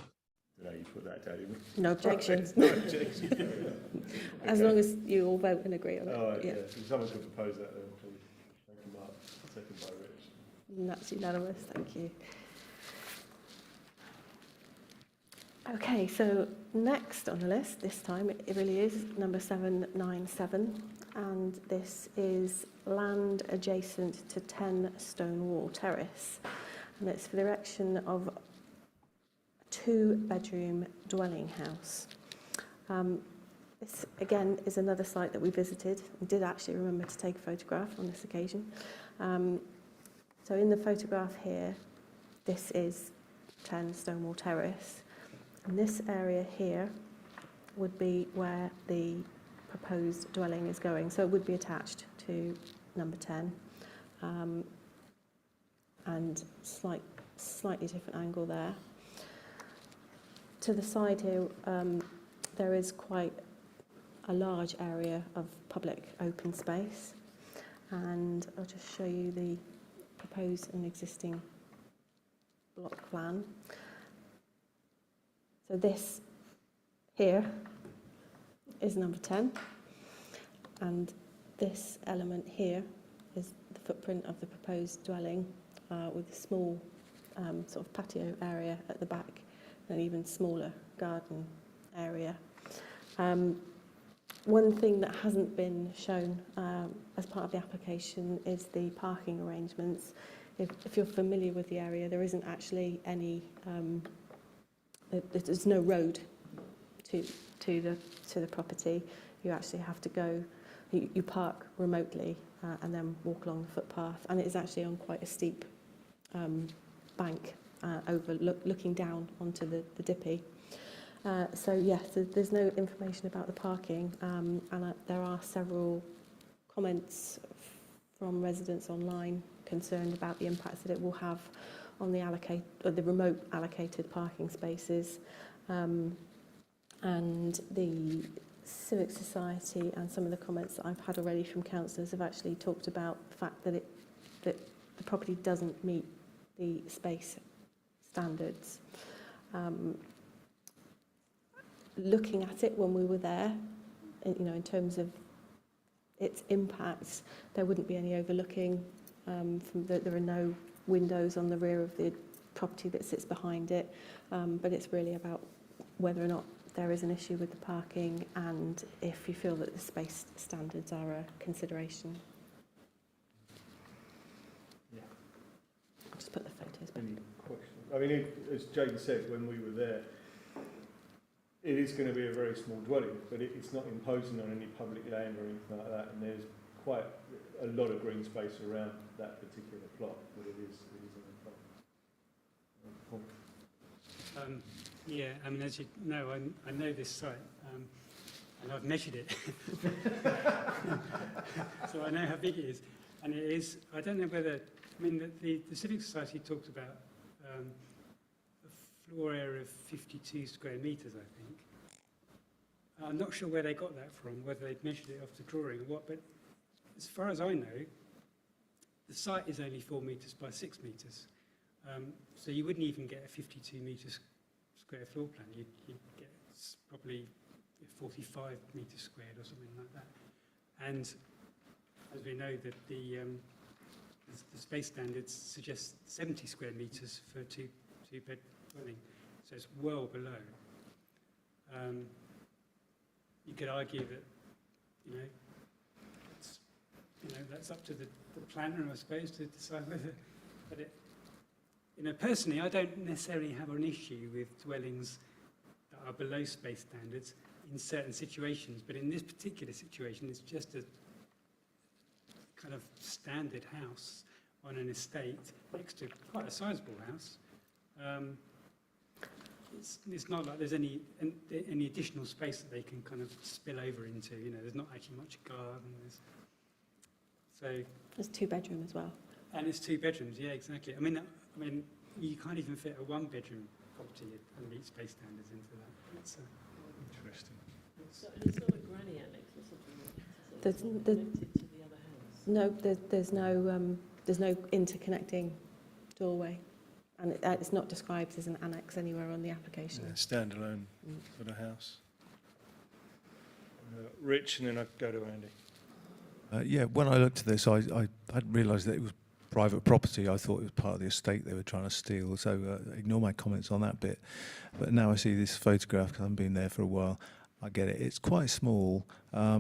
No, you put that down. no objections. No objection. As long as you all vote and agree on it. Oh, right, yeah. If someone could propose that, then please. Thank you, Mark. Second by Rich. And that's unanimous, thank you. Okay, so next on the list, this time it really is number 797, and this is land adjacent to 10 Stonewall Terrace, and it's for the erection of a 2-bedroom dwelling house. This again is another site that we visited and did actually remember to take a photograph on this occasion. So in the photograph here, this is 10 Stonewall Terrace. And this area here would be where the proposed dwelling is going. So it would be attached to number 10. And slightly different angle there. To the side here, there is quite a large area of public open space. And I'll just show you the proposed and existing block plan. So this here is number 10, and this element here is the footprint of the proposed dwelling with a small sort of patio area at the back and an even smaller garden area. One thing that hasn't been shown as part of the application is the parking arrangements. If you're familiar with the area, there isn't actually any, there's no road to the property. You actually have to go, you park remotely and then walk along the footpath, and it is actually on quite a steep bank looking down onto the Dippy. So yes, there's no information about the parking, and there are several comments from residents online concerned about the impacts that it will have on the remote allocated parking spaces, and the Civic Society and some of the comments that I've had already from councillors have actually talked about the fact that that the property doesn't meet the space standards. Looking at it when we were there, in terms of its impacts, there wouldn't be any overlooking. There are no windows on the rear of the property that sits behind it, but it's really about whether or not there is an issue with the parking and if you feel that the space standards are a consideration. Yeah. I'll just put the photos back. Any questions? I mean, as Jane said when we were there, it is going to be a very small dwelling, but it's not imposing on any public land or anything like that, and there's quite a lot of green space around that particular plot, but it is in the plot. Yeah, I mean, as you know, I know this site, and I've measured it. So I know how big it is. And it is, I don't know whether, I mean, the Civic Society talked about a floor area of 52 square metres, I think. I'm not sure where they got that from, whether they'd measured it off the drawing or what, but as far as I know, the site is only 4 metres by 6 metres. So you wouldn't even get a 52 metres square floor plan. You'd get probably 45 metres squared or something like that. And as we know, that the space standards suggest 70 square metres for a two-bed dwelling, so it's well below. You could argue that, that's up to the planner, I suppose, to decide whether. But personally, I don't necessarily have an issue with dwellings that are below space standards in certain situations. But in this particular situation, it's just a kind of standard house on an estate next to quite a sizable house. It's not like there's any additional space that they can kind of spill over into. There's not actually much garden. There's 2-bedroom as well. And it's 2 bedrooms, yeah, exactly. I mean, you can't even fit a 1-bedroom property and meet space standards into that. It's interesting. So it's not a granny annex or something. It's connected to the other house. No, there's no interconnecting doorway, and it's not described as an annex anywhere on the application. Yeah, standalone sort of house. Rich, and then I go to Andy. Yeah, when I looked at this, I hadn't realised that it was private property. I thought it was part of the estate they were trying to steal, so ignore my comments on that bit. But now I see this photograph, because I haven't been there for a while, I get it. It's quite small. I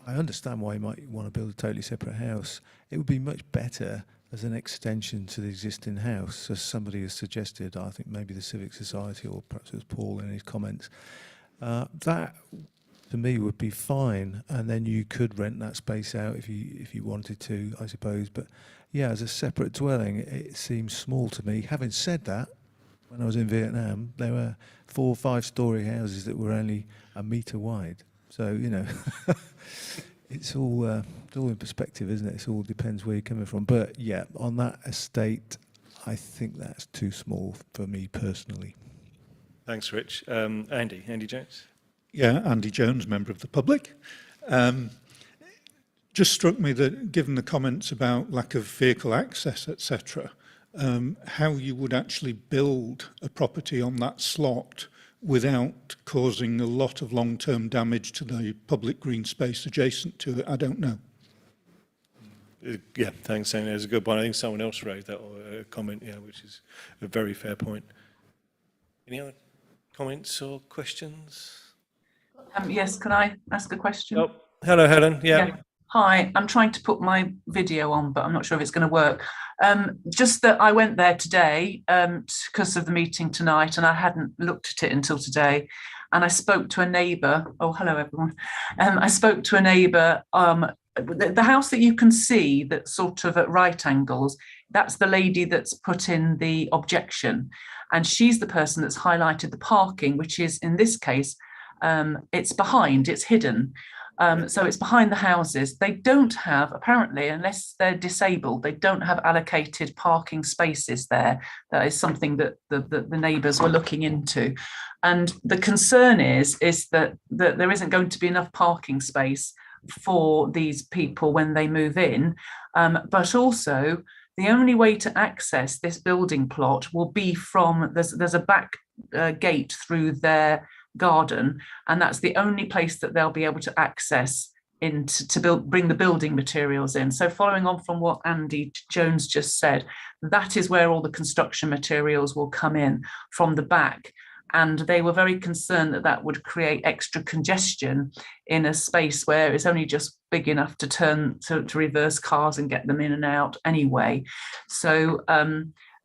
understand why you might want to build a totally separate house. It would be much better as an extension to the existing house, as somebody has suggested. I think maybe the Civic Society, or perhaps it was Paul in his comments. That to me would be fine, and then you could rent that space out if you wanted to, I suppose. But yeah, as a separate dwelling, it seems small to me. Having said that, when I was in Vietnam, there were 4 or 5 story houses that were only a metre wide. So, you know, it's all in perspective, isn't it? It all depends where you're coming from. But yeah, on that estate, I think that's too small for me personally. Thanks, Rich. Andy Jones. Yeah, Andy Jones, member of the public. Just struck me that, given the comments about lack of vehicle access, etc., how you would actually build a property on that slot without causing a lot of long-term damage to the public green space adjacent to it, I don't know. Yeah, thanks, Andy. That's a good point. I think someone else raised that comment, yeah, which is a very fair point. Any other comments or questions? Yes, can I ask a question? Oh, hello, Helen. Yeah. Hi, I'm trying to put my video on, but I'm not sure if it's going to work. Just that I went there today because of the meeting tonight, and I hadn't looked at it until today. And I spoke to a neighbour. Oh, hello, everyone. I spoke to a neighbour. The house that you can see that's sort of at right angles, that's the lady that's put in the objection. And she's the person that's highlighted the parking, which is, in this case, it's hidden. So it's behind the houses. They don't have, apparently, unless they're disabled, they don't have allocated parking spaces there. That is something that the neighbours were looking into. And the concern is that there isn't going to be enough parking space for these people when they move in. But also, the only way to access this building plot will be from, there's a back gate through their garden, and that's the only place that they'll be able to access bring the building materials in. So following on from what Andy Jones just said, that is where all the construction materials will come in, from the back. And they were very concerned that that would create extra congestion in a space where it's only just big enough to reverse cars and get them in and out anyway. So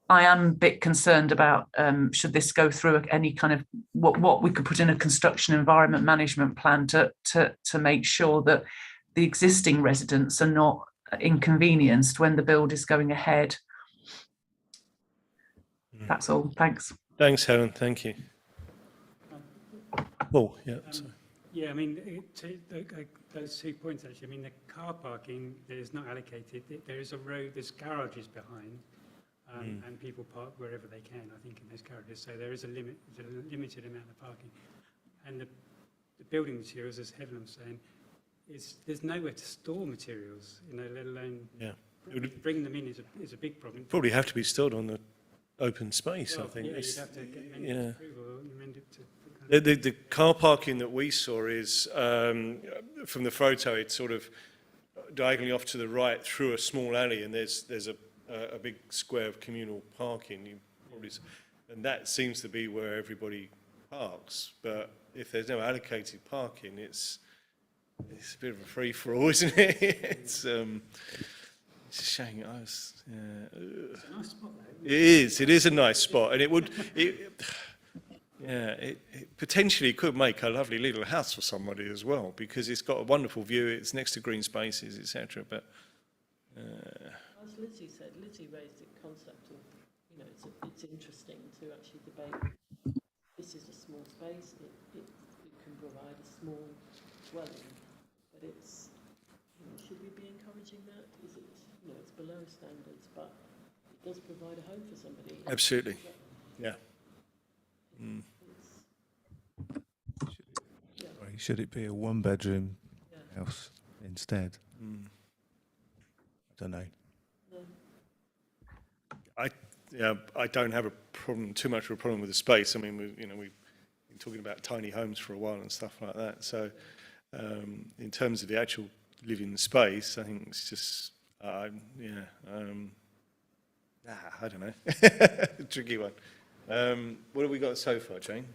I am a bit concerned about should this go through any kind of what we could put in a construction environment management plan to make sure that the existing residents are not inconvenienced when the build is going ahead. That's all. Thanks. Thanks, Helen. Thank you. Oh, yeah. Sorry. Yeah, I mean, those 2 points actually. I mean, the car parking that is not allocated. There is a road. There's garages behind. And people park wherever they can, I think, in those garages. So there is a limited amount of parking. And the building materials, as Helen was saying, there's nowhere to store materials, let alone bring them in is a big problem. Probably have to be stored on the open space, I think. Yeah, you'd have to get amended approval or amend it to... The car parking that we saw is, from the photo, it's sort of diagonally off to the right through a small alley, and there's a big square of communal parking, and that seems to be where everybody parks. But if there's no allocated parking, it's a bit of a free-for-all, isn't it? It's a shame. It's a nice spot, though. It is a nice spot, and it potentially could make a lovely little house for somebody as well, because it's got a wonderful view, it's next to green spaces, etc. But as Lizzie said, Lizzie raised the concept of, it's interesting to actually debate. This is a small space. It can provide a small dwelling, but it's, should we be encouraging that? Is it, it's below standards, but it does provide a home for somebody. absolutely, yeah. Should it be a 1-bedroom house instead? I don't know. I don't have too much of a problem with the space. I mean, we've been talking about tiny homes for a while and stuff like that. So, in terms of the actual living space, I think it's just, I don't know, tricky one. What have we got so far, Jane?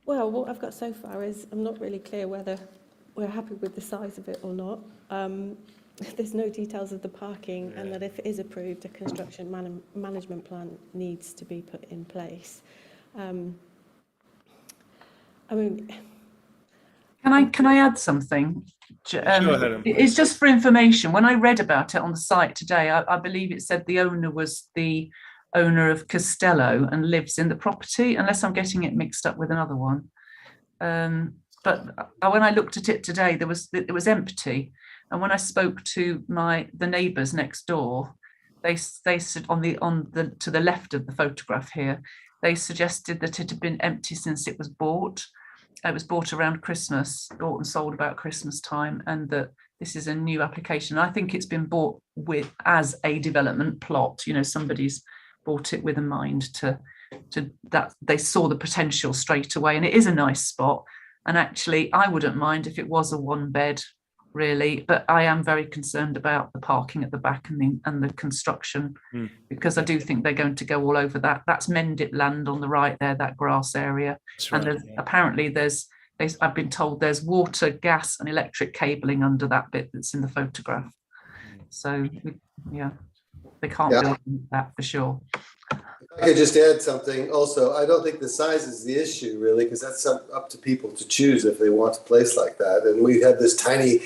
Well, what I've got so far is I'm not really clear whether we're happy with the size of it or not. There's no details of the parking, and that if it is approved, a construction management plan needs to be put in place. I mean, Can I add something? Sure, Helen. It's just for information. When I read about it on the site today, I believe it said the owner was the owner of Costello and lives in the property, unless I'm getting it mixed up with another one. But when I looked at it today, it was empty. And when I spoke to the neighbours next door, they said to the left of the photograph here, they suggested that it had been empty since it was bought. It was bought around Christmas, bought and sold about Christmas time, and that this is a new application. I think it's been bought as a development plot. You know, somebody's bought it with a mind to that they saw the potential straight away, and it is a nice spot. And actually, I wouldn't mind if it was a one bed, really, but I am very concerned about the parking at the back and the construction, because I do think they're going to go all over that. That's Mendip land on the right there, that grass area. Right. And apparently I've been told there's water, gas and electric cabling under that bit that's in the photograph. So they can't build that for sure. I could just add something also. I don't think the size is the issue, really, because that's up to people to choose if they want a place like that. And we've had this tiny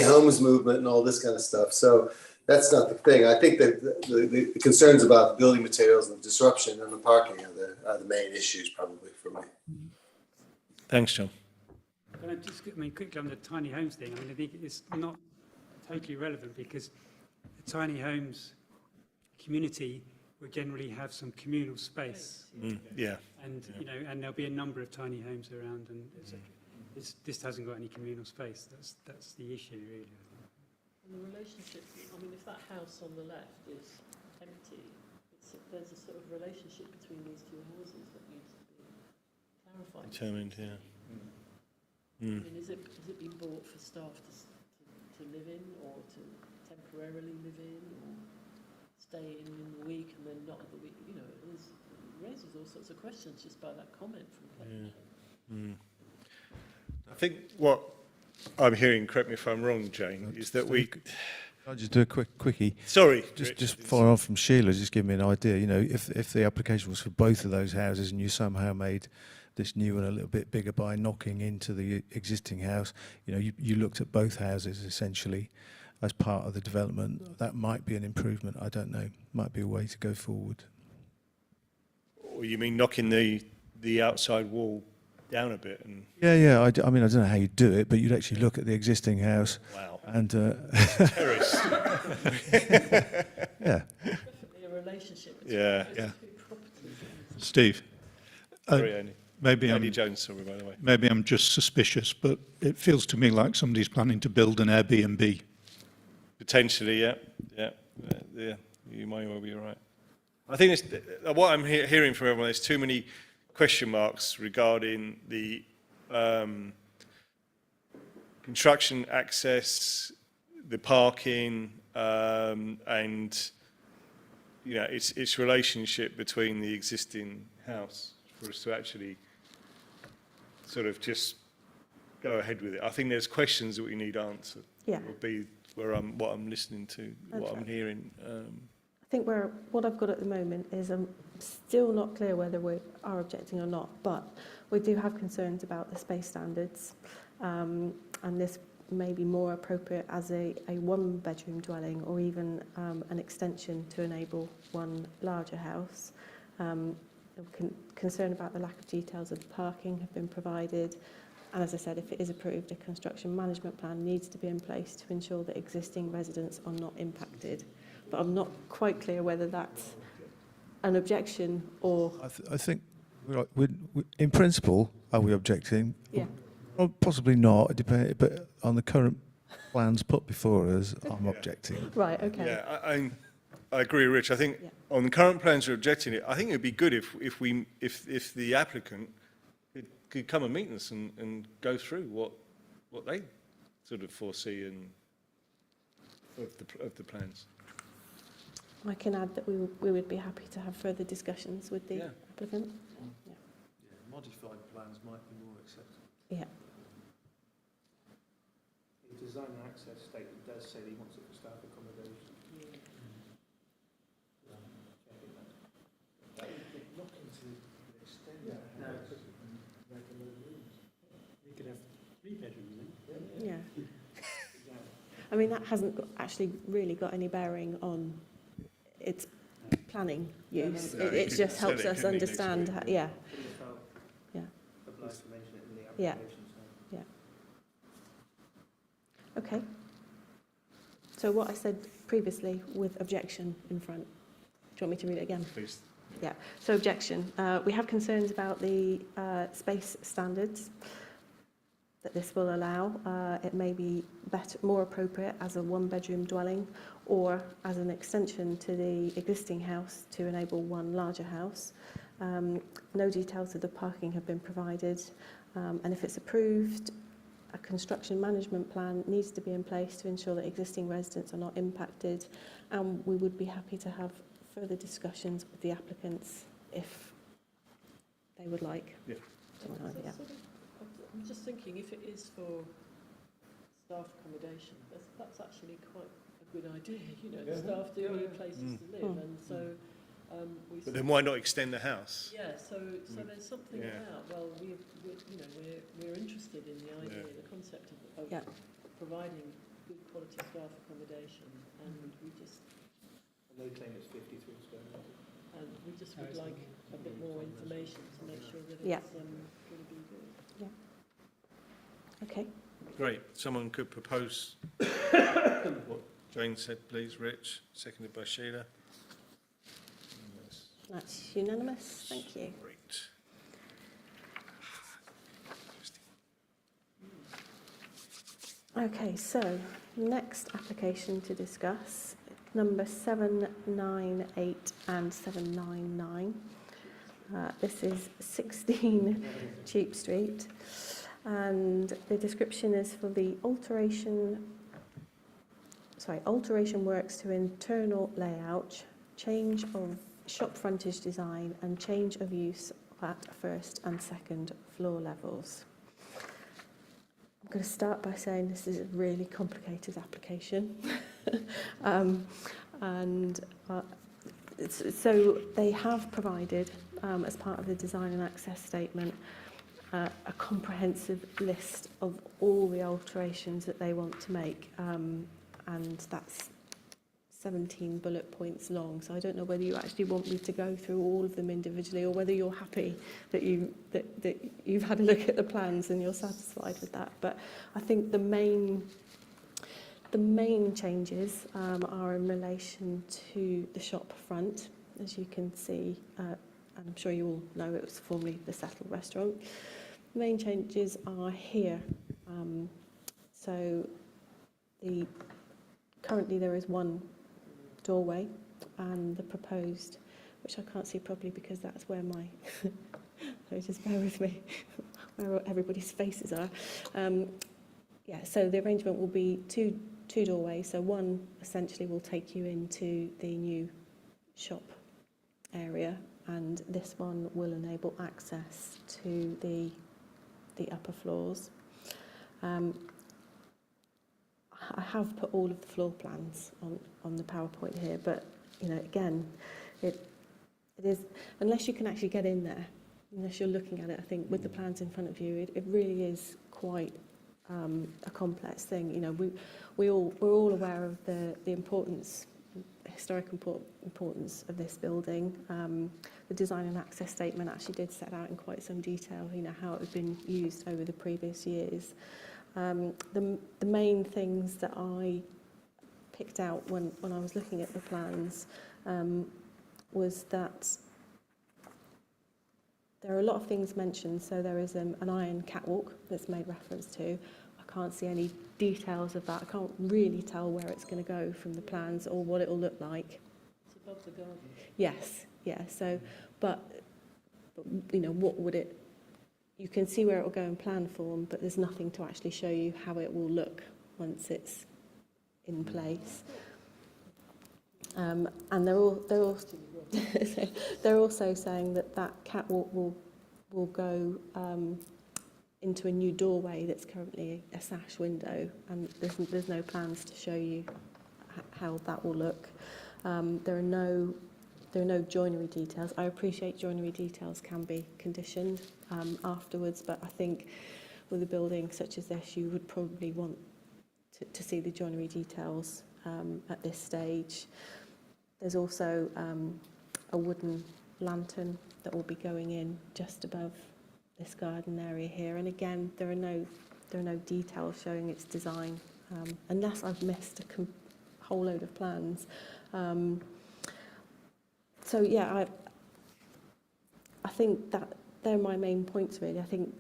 homes movement and all this kind of stuff. So that's not the thing. I think that the concerns about building materials and disruption and the parking are the main issues, probably, for me. Thanks, John. Can I quickly on the tiny homes thing, I think it's not totally relevant, because the tiny homes community will generally have some communal space. And and there'll be a number of tiny homes around, and this hasn't got any communal space. That's the issue, really. And the relationship, I mean, if that house on the left is empty, there's a sort of relationship between these two houses that needs to be clarified. Determined, yeah. I mean, is it being bought for staff to live in, or to temporarily live in, or stay in the week and then not at the week? You know, it raises all sorts of questions just by that comment from Claire. I think what I'm hearing, correct me if I'm wrong, Jane, is that I'll just do a quickie. Sorry. Just follow on from Sheila, just give me an idea. You know, if the application was for both of those houses and you somehow made this new one a little bit bigger by knocking into the existing house, you know, you looked at both houses essentially as part of the development, that might be an improvement. I don't know. Might be a way to go forward. Or you mean knocking the outside wall down a bit? And Yeah. I mean, I don't know how you do it, but you'd actually look at the existing house. Wow. And terrace. Yeah. Definitely a relationship between Yeah. two properties. Steve, Sorry, Andy. maybe Andy Jones, sorry, by the way. maybe I'm just suspicious, but it feels to me like somebody's planning to build an Airbnb. Potentially, yeah. You might well be right. I think what I'm hearing from everyone, there's too many question marks regarding the construction access, the parking, and its relationship between the existing house for us to actually sort of just go ahead with it. I think there's questions that we need answered. Yeah. Would be what I'm listening to, what I'm hearing. I think what I've got at the moment is I'm still not clear whether we are objecting or not, but we do have concerns about the space standards, and this may be more appropriate as a one-bedroom dwelling, or even an extension to enable one larger house. Concern about the lack of details of the parking have been provided. And as I said, if it is approved, a construction management plan needs to be in place to ensure that existing residents are not impacted. But I'm not quite clear whether that's an objection or... I think, in principle, are we objecting? Yeah. Well, possibly not, but on the current plans put before us, I'm objecting. Right, okay. Yeah, I agree, Rich. I think on the current plans we're objecting it. I think it would be good if the applicant could come and meet us and go through what they sort of foresee and of the plans. I can add that we would be happy to have further discussions with the applicant. Yeah. Modified plans might be more acceptable. Yeah. The design and access statement does say that he wants it for staff accommodation. Looking to extend that. We could have 3 bedrooms. I mean, that hasn't actually really got any bearing on its planning use. It just helps us understand, yeah. Yeah. Yeah. Yeah. Okay. So what I said previously with objection in front, do you want me to read it again? Please. Yeah, so objection. We have concerns about the space standards that this will allow. It may be better, more appropriate as a one-bedroom dwelling or as an extension to the existing house to enable one larger house. No details of the parking have been provided, and if it's approved, a construction management plan needs to be in place to ensure that existing residents are not impacted, and we would be happy to have further discussions with the applicants if they would like. Yeah. Yeah. I'm just thinking, if it is for staff accommodation, that's actually quite a good idea. You know, the staff do need places to live, and so we. But then why not extend the house? Yeah, so there's something about, well, we're interested in the idea, the concept of providing good quality staff accommodation, and we just. And they claim it's 53 square metres. And we just would like a bit more information to make sure that it's going to be good. Yeah. Okay. Great. Someone could propose what Jane said, please, Rich, seconded by Sheila. That's unanimous. Thank you. Great. Okay, so next application to discuss, number 798 and 799. This is 16 Cheap Street, and the description is for the alteration works to internal layout, change of shop frontage design and change of use at first and second floor levels. I'm going to start by saying this is a really complicated application. So they have provided, as part of the design and access statement, a comprehensive list of all the alterations that they want to make, and that's 17 bullet points long. So I don't know whether you actually want me to go through all of them individually, or whether you're happy that you've had a look at the plans and you're satisfied with that. But I think the main changes are in relation to the shop front. As you can see, and I'm sure you all know, it was formerly the Settle restaurant. The main changes are here. So currently there is one doorway, and the proposed, which I can't see properly because that's where my so just bear with me, where everybody's faces are. So the arrangement will be two doorways. So one essentially will take you into the new shop area, and this one will enable access to the upper floors. I have put all of the floor plans on the PowerPoint here, but again, it is, unless you can actually get in there, unless you're looking at it, I think with the plans in front of you, it really is quite a complex thing. We're all aware of the importance, historic importance of this building. The design and access statement actually did set out in quite some detail, how it had been used over the previous years. The main things that I picked out when I was looking at the plans was that there are a lot of things mentioned. So there is an iron catwalk that's made reference to. I can't see any details of that. I can't really tell where it's going to go from the plans or what it will look like. It's above the garden. Yes, yeah. So, but what would it? You can see where it will go in plan form, but there's nothing to actually show you how it will look once it's in place. And they're also saying that catwalk will go into a new doorway that's currently a sash window, and there's no plans to show you how that will look. There are no joinery details. I appreciate joinery details can be conditioned afterwards, but I think with a building such as this, you would probably want to see the joinery details at this stage. There's also a wooden lantern that will be going in just above this garden area here, and again there are no details showing its design, unless I've missed a whole load of plans. So yeah, I think that they're my main points really. I think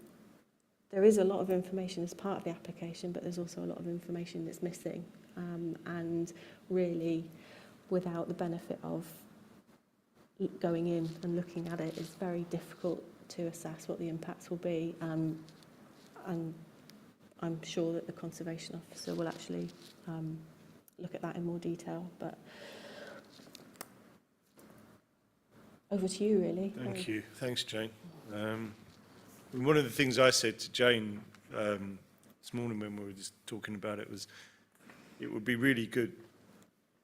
there is a lot of information as part of the application, but there's also a lot of information that's missing, and really without the benefit of going in and looking at it, it's very difficult to assess what the impacts will be, and I'm sure that the conservation officer will actually look at that in more detail. But over to you, really. Thank you. Thanks, Jane. One of the things I said to Jane this morning when we were just talking about it was it would be really good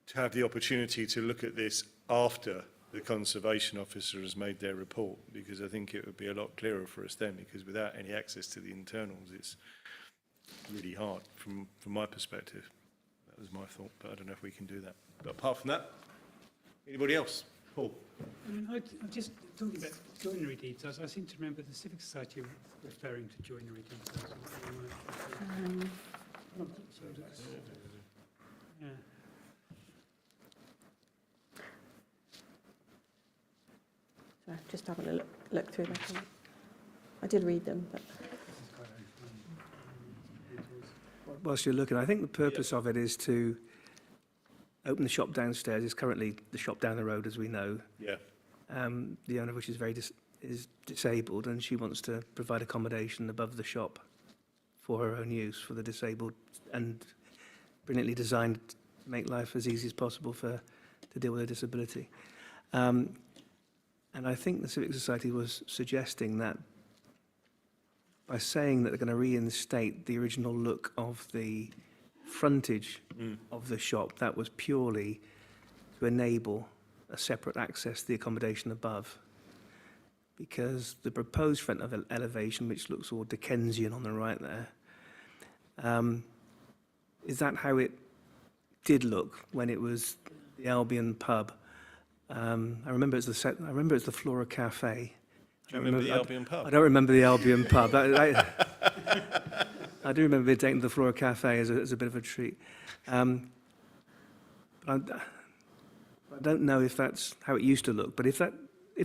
to have the opportunity to look at this after the conservation officer has made their report, because I think it would be a lot clearer for us then, because without any access to the internals, it's really hard from my perspective. That was my thought, but I don't know if we can do that. But apart from that, anybody else? Paul? I mean, I'm just talking about joinery details. I seem to remember the Civic Society referring to joinery details. Yeah. So just having a look through them. I did read them, but Whilst you're looking, I think the purpose of it is to open the shop downstairs. It's currently the shop down the road, as we know. Yeah. The owner of which is is disabled, and she wants to provide accommodation above the shop for her own use for the disabled, and brilliantly designed to make life as easy as possible to deal with a disability. And I think the Civic Society was suggesting that by saying that they're going to reinstate the original look of the frontage of the shop, that was purely to enable a separate access to the accommodation above. Because the proposed front of elevation, which looks all Dickensian on the right there, is that how it did look when it was the Albion pub? I remember it's the Flora Cafe. Do you remember the Albion pub? I don't remember the Albion pub. I do remember taking the Flora Cafe as a bit of a treat. But I don't know if that's how it used to look. But if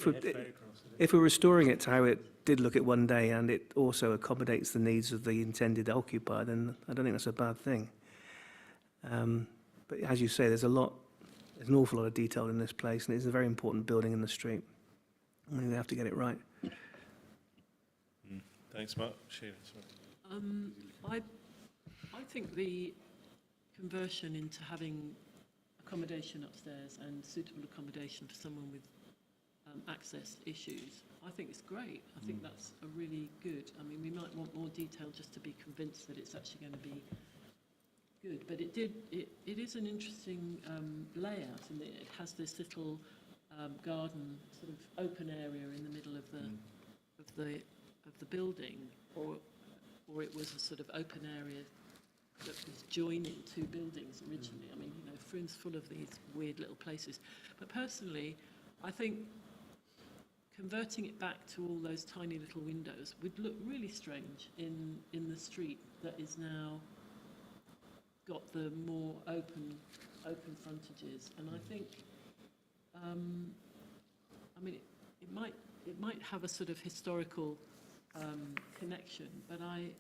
we're restoring it to how it did look at one day, and it also accommodates the needs of the intended occupier, then I don't think that's a bad thing. But as you say, there's an awful lot of detail in this place, and it's a very important building in the street. I mean, we have to get it right. Thanks, Mark. Sheila, sorry. I think the conversion into having accommodation upstairs and suitable accommodation for someone with access issues, I think it's great. I think that's a really good. I mean, we might want more detail just to be convinced that it's actually going to be good. But it is an interesting layout, and it has this little garden sort of open area in the middle of the building, or it was a sort of open area that was joining two buildings originally. I mean, you know, Froom's full of these weird little places. But personally, I think converting it back to all those tiny little windows would look really strange in the street that is now got the more open frontages. And I think, I mean, it might have a sort of historical connection, but I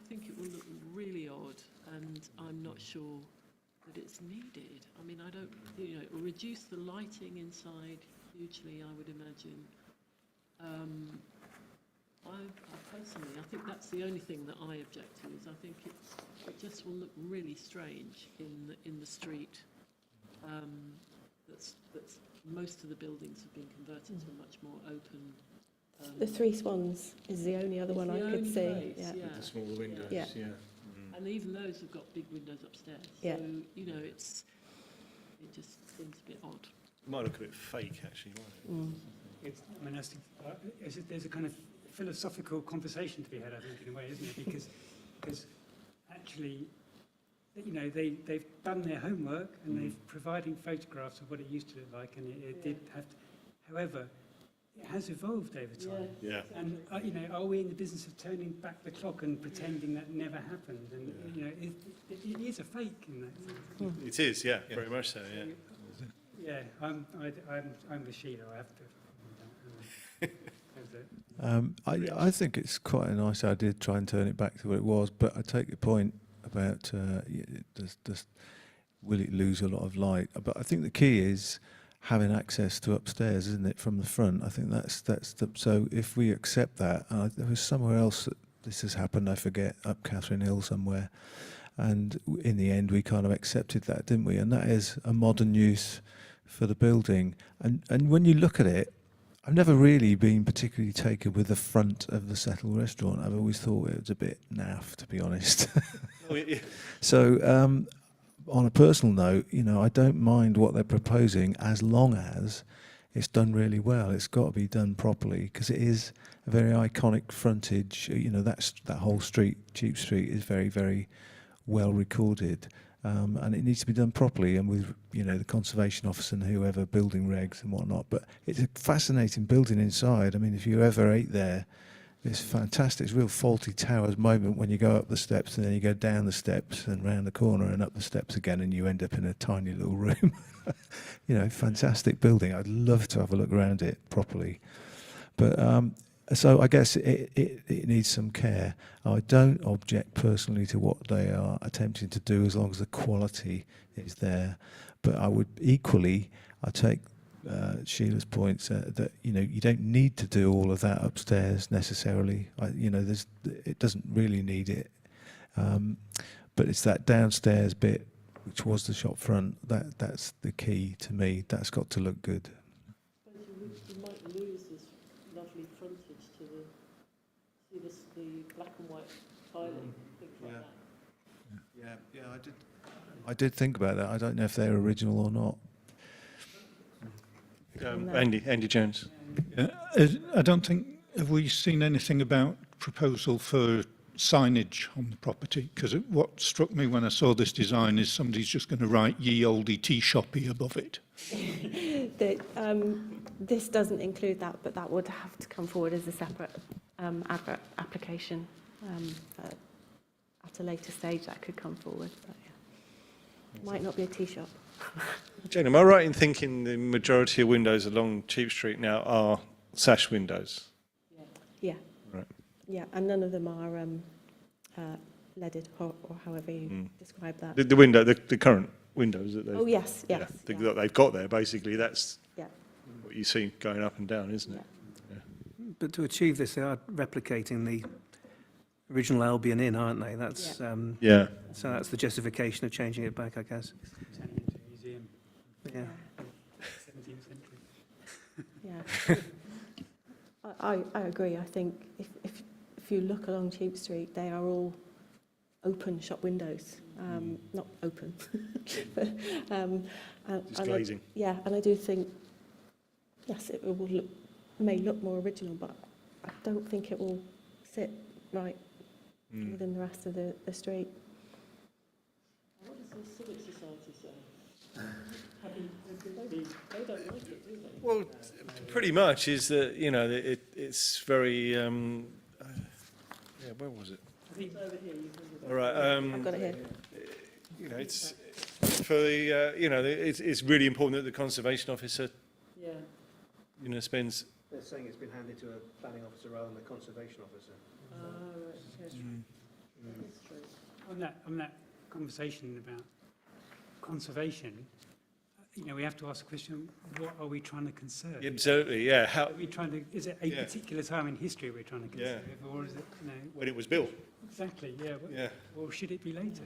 think it will look really odd, and I'm not sure that it's needed. I mean, I don't, you know, it will reduce the lighting inside hugely, I would imagine. I personally, I think that's the only thing that I object to, is I think it just will look really strange in the street. That's most of the buildings have been converted to a much more open. the Three Swans is the only other one I could see. Place, Yeah. With the smaller windows, Yeah. And even those have got big windows upstairs. Yeah. So, you know, it just seems a bit odd. It might look a bit fake, actually, mightn't it? I mean, there's a kind of philosophical conversation to be had, I think, in a way, isn't it? Because actually, you know, they've done their homework and they've providing photographs of what it used to look like, and it did have to, however, it has evolved over time. Yeah. And, you know, are we in the business of turning back the clock and pretending that never happened? And, you know, it is a fake in that sense. It is, yeah, very much so, yeah. Yeah, I'm with Sheila, I have to. I think it's quite a nice idea to try and turn it back to what it was, but I take your point about will it lose a lot of light? But I think the key is having access to upstairs, isn't it, from the front? I think that's so if we accept that, there was somewhere else that this has happened, I forget, up Catherine Hill somewhere, and in the end we kind of accepted that, didn't we? And that is a modern use for the building. And when you look at it, I've never really been particularly taken with the front of the Settle restaurant. I've always thought it was a bit naff, to be honest. So on a personal note, you know, I don't mind what they're proposing as long as it's done really well. It's got to be done properly because it is a very iconic frontage. You know, that whole street, Cheap Street, is very, very well recorded. And it needs to be done properly and with, you know, the conservation officer and whoever, building regs and whatnot. But it's a fascinating building inside. I mean, if you ever ate there, it's fantastic. It's a real Faulty Towers moment when you go up the steps and then you go down the steps and round the corner and up the steps again and you end up in a tiny little room. You know, fantastic building. I'd love to have a look around it properly. But so I guess it needs some care. I don't object personally to what they are attempting to do as long as the quality is there. But I would equally, I take Sheila's points that, you know, you don't need to do all of that upstairs necessarily. You know, it doesn't really need it. But it's that downstairs bit, which was the shop front, that's the key to me. That's got to look good. You might lose this lovely frontage to the black and white tiling, things like that. Yeah, I did think about that. I don't know if they're original or not. Andy Jones. I don't think, have we seen anything about proposal for signage on the property? Because what struck me when I saw this design is somebody's just going to write ye olde tea shoppy above it. This doesn't include that, but that would have to come forward as a separate advert application at a later stage. That could come forward, but yeah. It might not be a tea shop. Jane, am I right in thinking the majority of windows along Cheap Street now are sash windows? Yeah. Right. Yeah, and none of them are leaded, or however you describe that. The window, the current windows that they've, Yes. that they've got there, basically, that's Yeah. what you see going up and down, isn't it? But to achieve this, they are replicating the original Albion Inn, aren't they? That's Yeah. So that's the justification of changing it back, I guess. Turning into a museum, Yeah. 17th century. Yeah. I agree. I think if you look along Cheap Street, they are all open shop windows. Not open, but Just glazing. and I do think yes, it will may look more original, but I don't think it will sit right within the rest of the street. What does the Civic Society say? They don't like it, do they? Well, pretty much is that, you know, it's very, yeah, where was it? It's over here. You can All right. I've got it here. You know, it's for the, you know, it's really important that the conservation officer, Yeah. you know, spends. They're saying it's been handed to a planning officer rather than a conservation officer. Right. Okay. That's true. On that conversation about conservation, you know, we have to ask the question: what are we trying to conserve? Absolutely, yeah. How Are we trying to? Is it a particular time in history we're trying to conserve, or is it, you know? when it was built? Exactly. Yeah. Yeah. Or should it be later?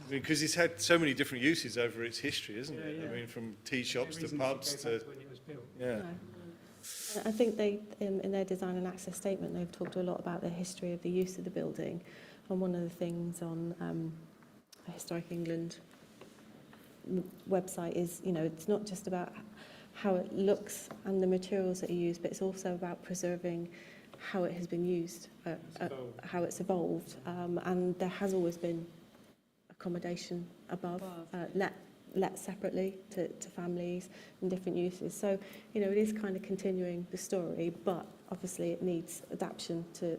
I mean, because it's had so many different uses over its history, isn't it? Yeah. I mean, from tea shops No to reason pubs go back to, when it was built. yeah. No. I think they, in their design and access statement, they've talked a lot about the history of the use of the building. And one of the things on the Historic England website is, you know, it's not just about how it looks and the materials that are used, but it's also about preserving how it has been used, how it's evolved. And there has always been a accommodation above, let separately to families and different uses. So, you know, it is kind of continuing the story, but obviously it needs adaptation to,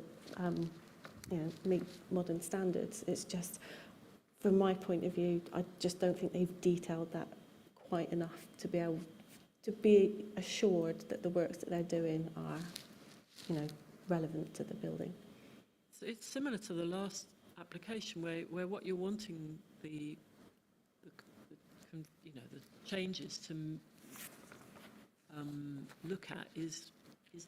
you know, meet modern standards. It's just, from my point of view, I just don't think they've detailed that quite enough to be able to be assured that the works that they're doing are, you know, relevant to the building. So it's similar to the last application where what you're wanting the you know, the changes to look at is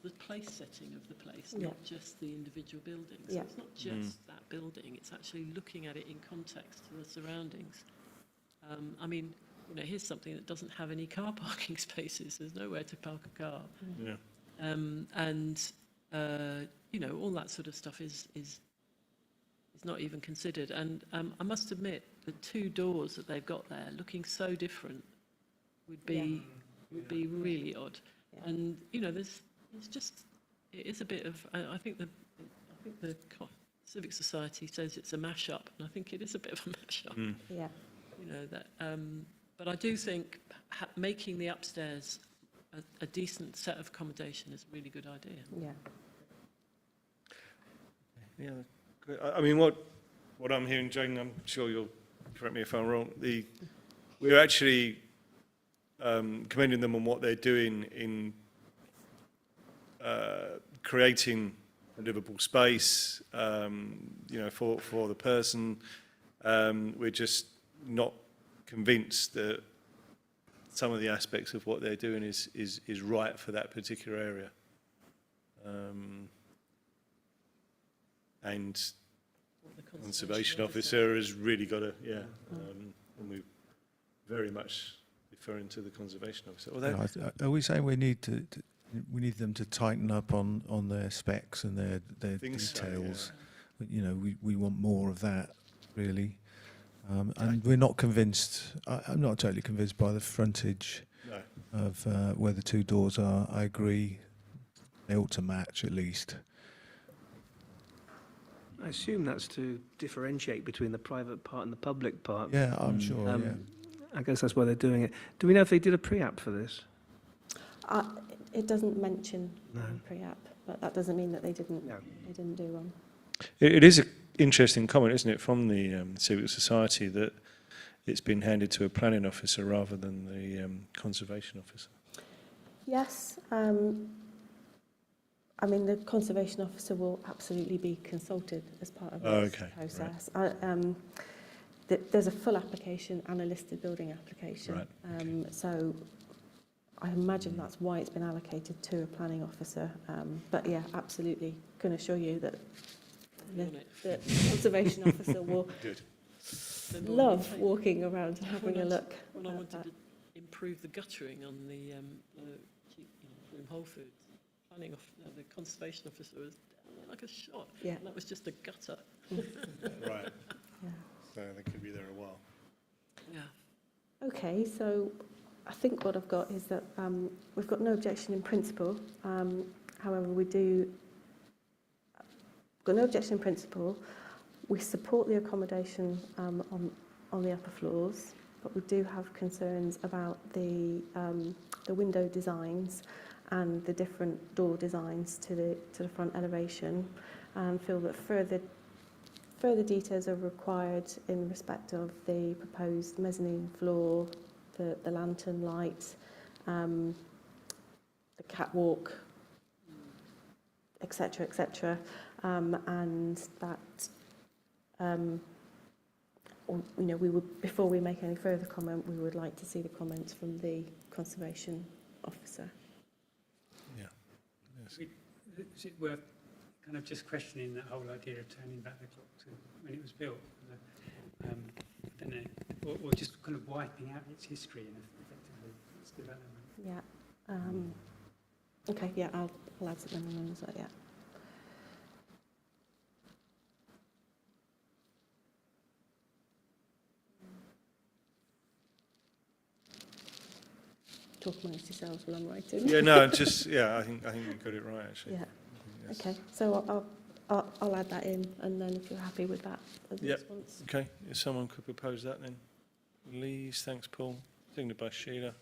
the place setting of the place, Yeah. not just the individual buildings. So Yeah. it's not just that building, it's actually looking at it in context to the surroundings. I mean, you know, here's something that doesn't have any car parking spaces. There's nowhere to park a car. Yeah. You know, all that sort of stuff is not even considered. And I must admit, the two doors that they've got there, looking so different, would be really odd. Yeah. And you know, it is a bit of. I think the Civic Society says it's a mash-up, and I think it is a bit of a mash-up. Yeah. You know that. But I do think making the upstairs a decent set of accommodation is a really good idea. Yeah. Yeah, good. I mean, what I'm hearing, Jane, I'm sure you'll correct me if I'm wrong, we're actually commending them on what they're doing in creating a livable space, you know, for the person. We're just not convinced that some of the aspects of what they're doing is right for that particular area. And the conservation officer has really got to, and we're very much referring to the conservation officer. Are we saying we need them to tighten up on their specs and their details? So, You know, we want more of that, really. And we're not convinced. I'm not totally convinced by the frontage of where the two doors are. I agree; they ought to match at least. I assume that's to differentiate between the private part and the public part. Yeah, I'm sure. Yeah. I guess that's why they're doing it. Do we know if they did a pre-app for this? It doesn't mention No. pre-app, but that doesn't mean that they didn't. No. They didn't do one. It is an interesting comment, isn't it, from the Civic Society that it's been handed to a planning officer rather than the conservation officer. Yes. I mean, the conservation officer will absolutely be consulted as part of this process. Right. There's a full application and a listed building application. Right. So I imagine that's why it's been allocated to a planning officer. But yeah, absolutely can assure you that the conservation officer will love walking around and having a look. When I wanted to improve the guttering on the from Whole Foods, the conservation officer was down there like a shot. Yeah. And that was just a gutter. Right. Yeah. So they could be there a while. Yeah. Okay, so I think what I've got is that we've got no objection in principle. However, we've got no objection in principle. We support the accommodation on the upper floors, but we do have concerns about the window designs and the different door designs to the front elevation, and feel that further details are required in respect of the proposed mezzanine floor, the lantern light, the catwalk, etc., etc., and that you know, we would, before we make any further comment, we would like to see the comments from the conservation officer. Yeah. Yes. Is it worth kind of just questioning that whole idea of turning back the clock to when it was built? I don't know, or just kind of wiping out its history and effectively its development. Yeah. Okay. Yeah, I'll add something on that. Yeah. Talk amongst yourselves while I'm writing. Yeah, no, just I think you got it right actually. Yeah. Yes. Okay. So I'll add that in, and then if you're happy with that as a Yep. response. Okay, if someone could propose that then. Please, thanks Paul. Seconded by Sheila.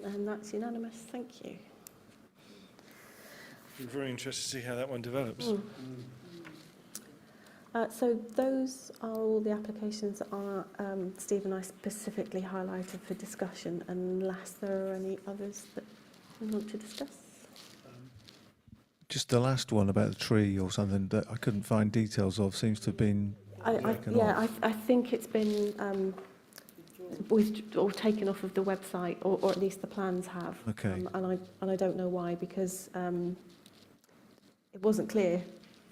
And that's unanimous, thank you. Be very interested to see how that one develops. So those are all the applications that are, Steve and I specifically highlighted for discussion, unless there are any others that we want to discuss. Just the last one about the tree or something that I couldn't find details of seems to have been taken off. I think it's been or taken off of the website, or at least the plans have. Okay. And I don't know why, because it wasn't clear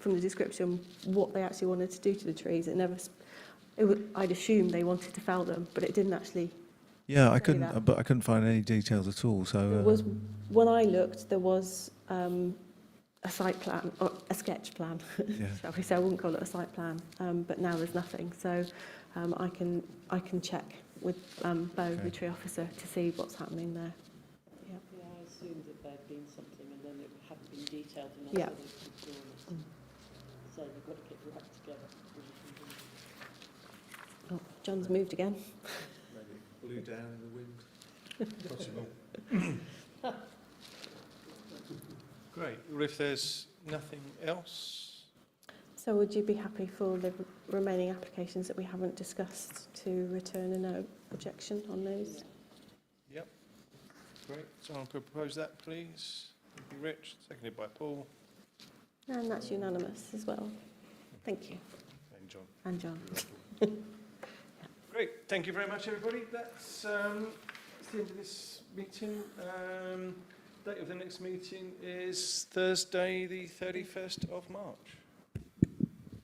from the description what they actually wanted to do to the trees. I'd assume they wanted to fell them, but it didn't actually. Yeah, I say couldn't, that. but I couldn't find any details at all. So There was, when I looked, there was a site plan, or a sketch plan, Yeah. shall we say. I wouldn't call it a site plan, but now there's nothing. So I can check with Bo, the tree officer, to see what's happening there. Yeah, I assumed that there'd been something and then it hadn't been detailed enough. Yeah. So they've withdrawn it. So we've got to get your act together. Oh, John's moved again. Maybe it blew down in the wind. Possible. Great. Well, if there's nothing else, So would you be happy for the remaining applications that we haven't discussed to return a no objection on those? yep. Great. Someone could propose that, please. Thank you, Rich. Seconded by Paul And that's unanimous as well. Thank you. and John. And John. Great. Thank you very much, everybody. That's the end of this meeting. Date of the next meeting is Thursday, the 31st of March.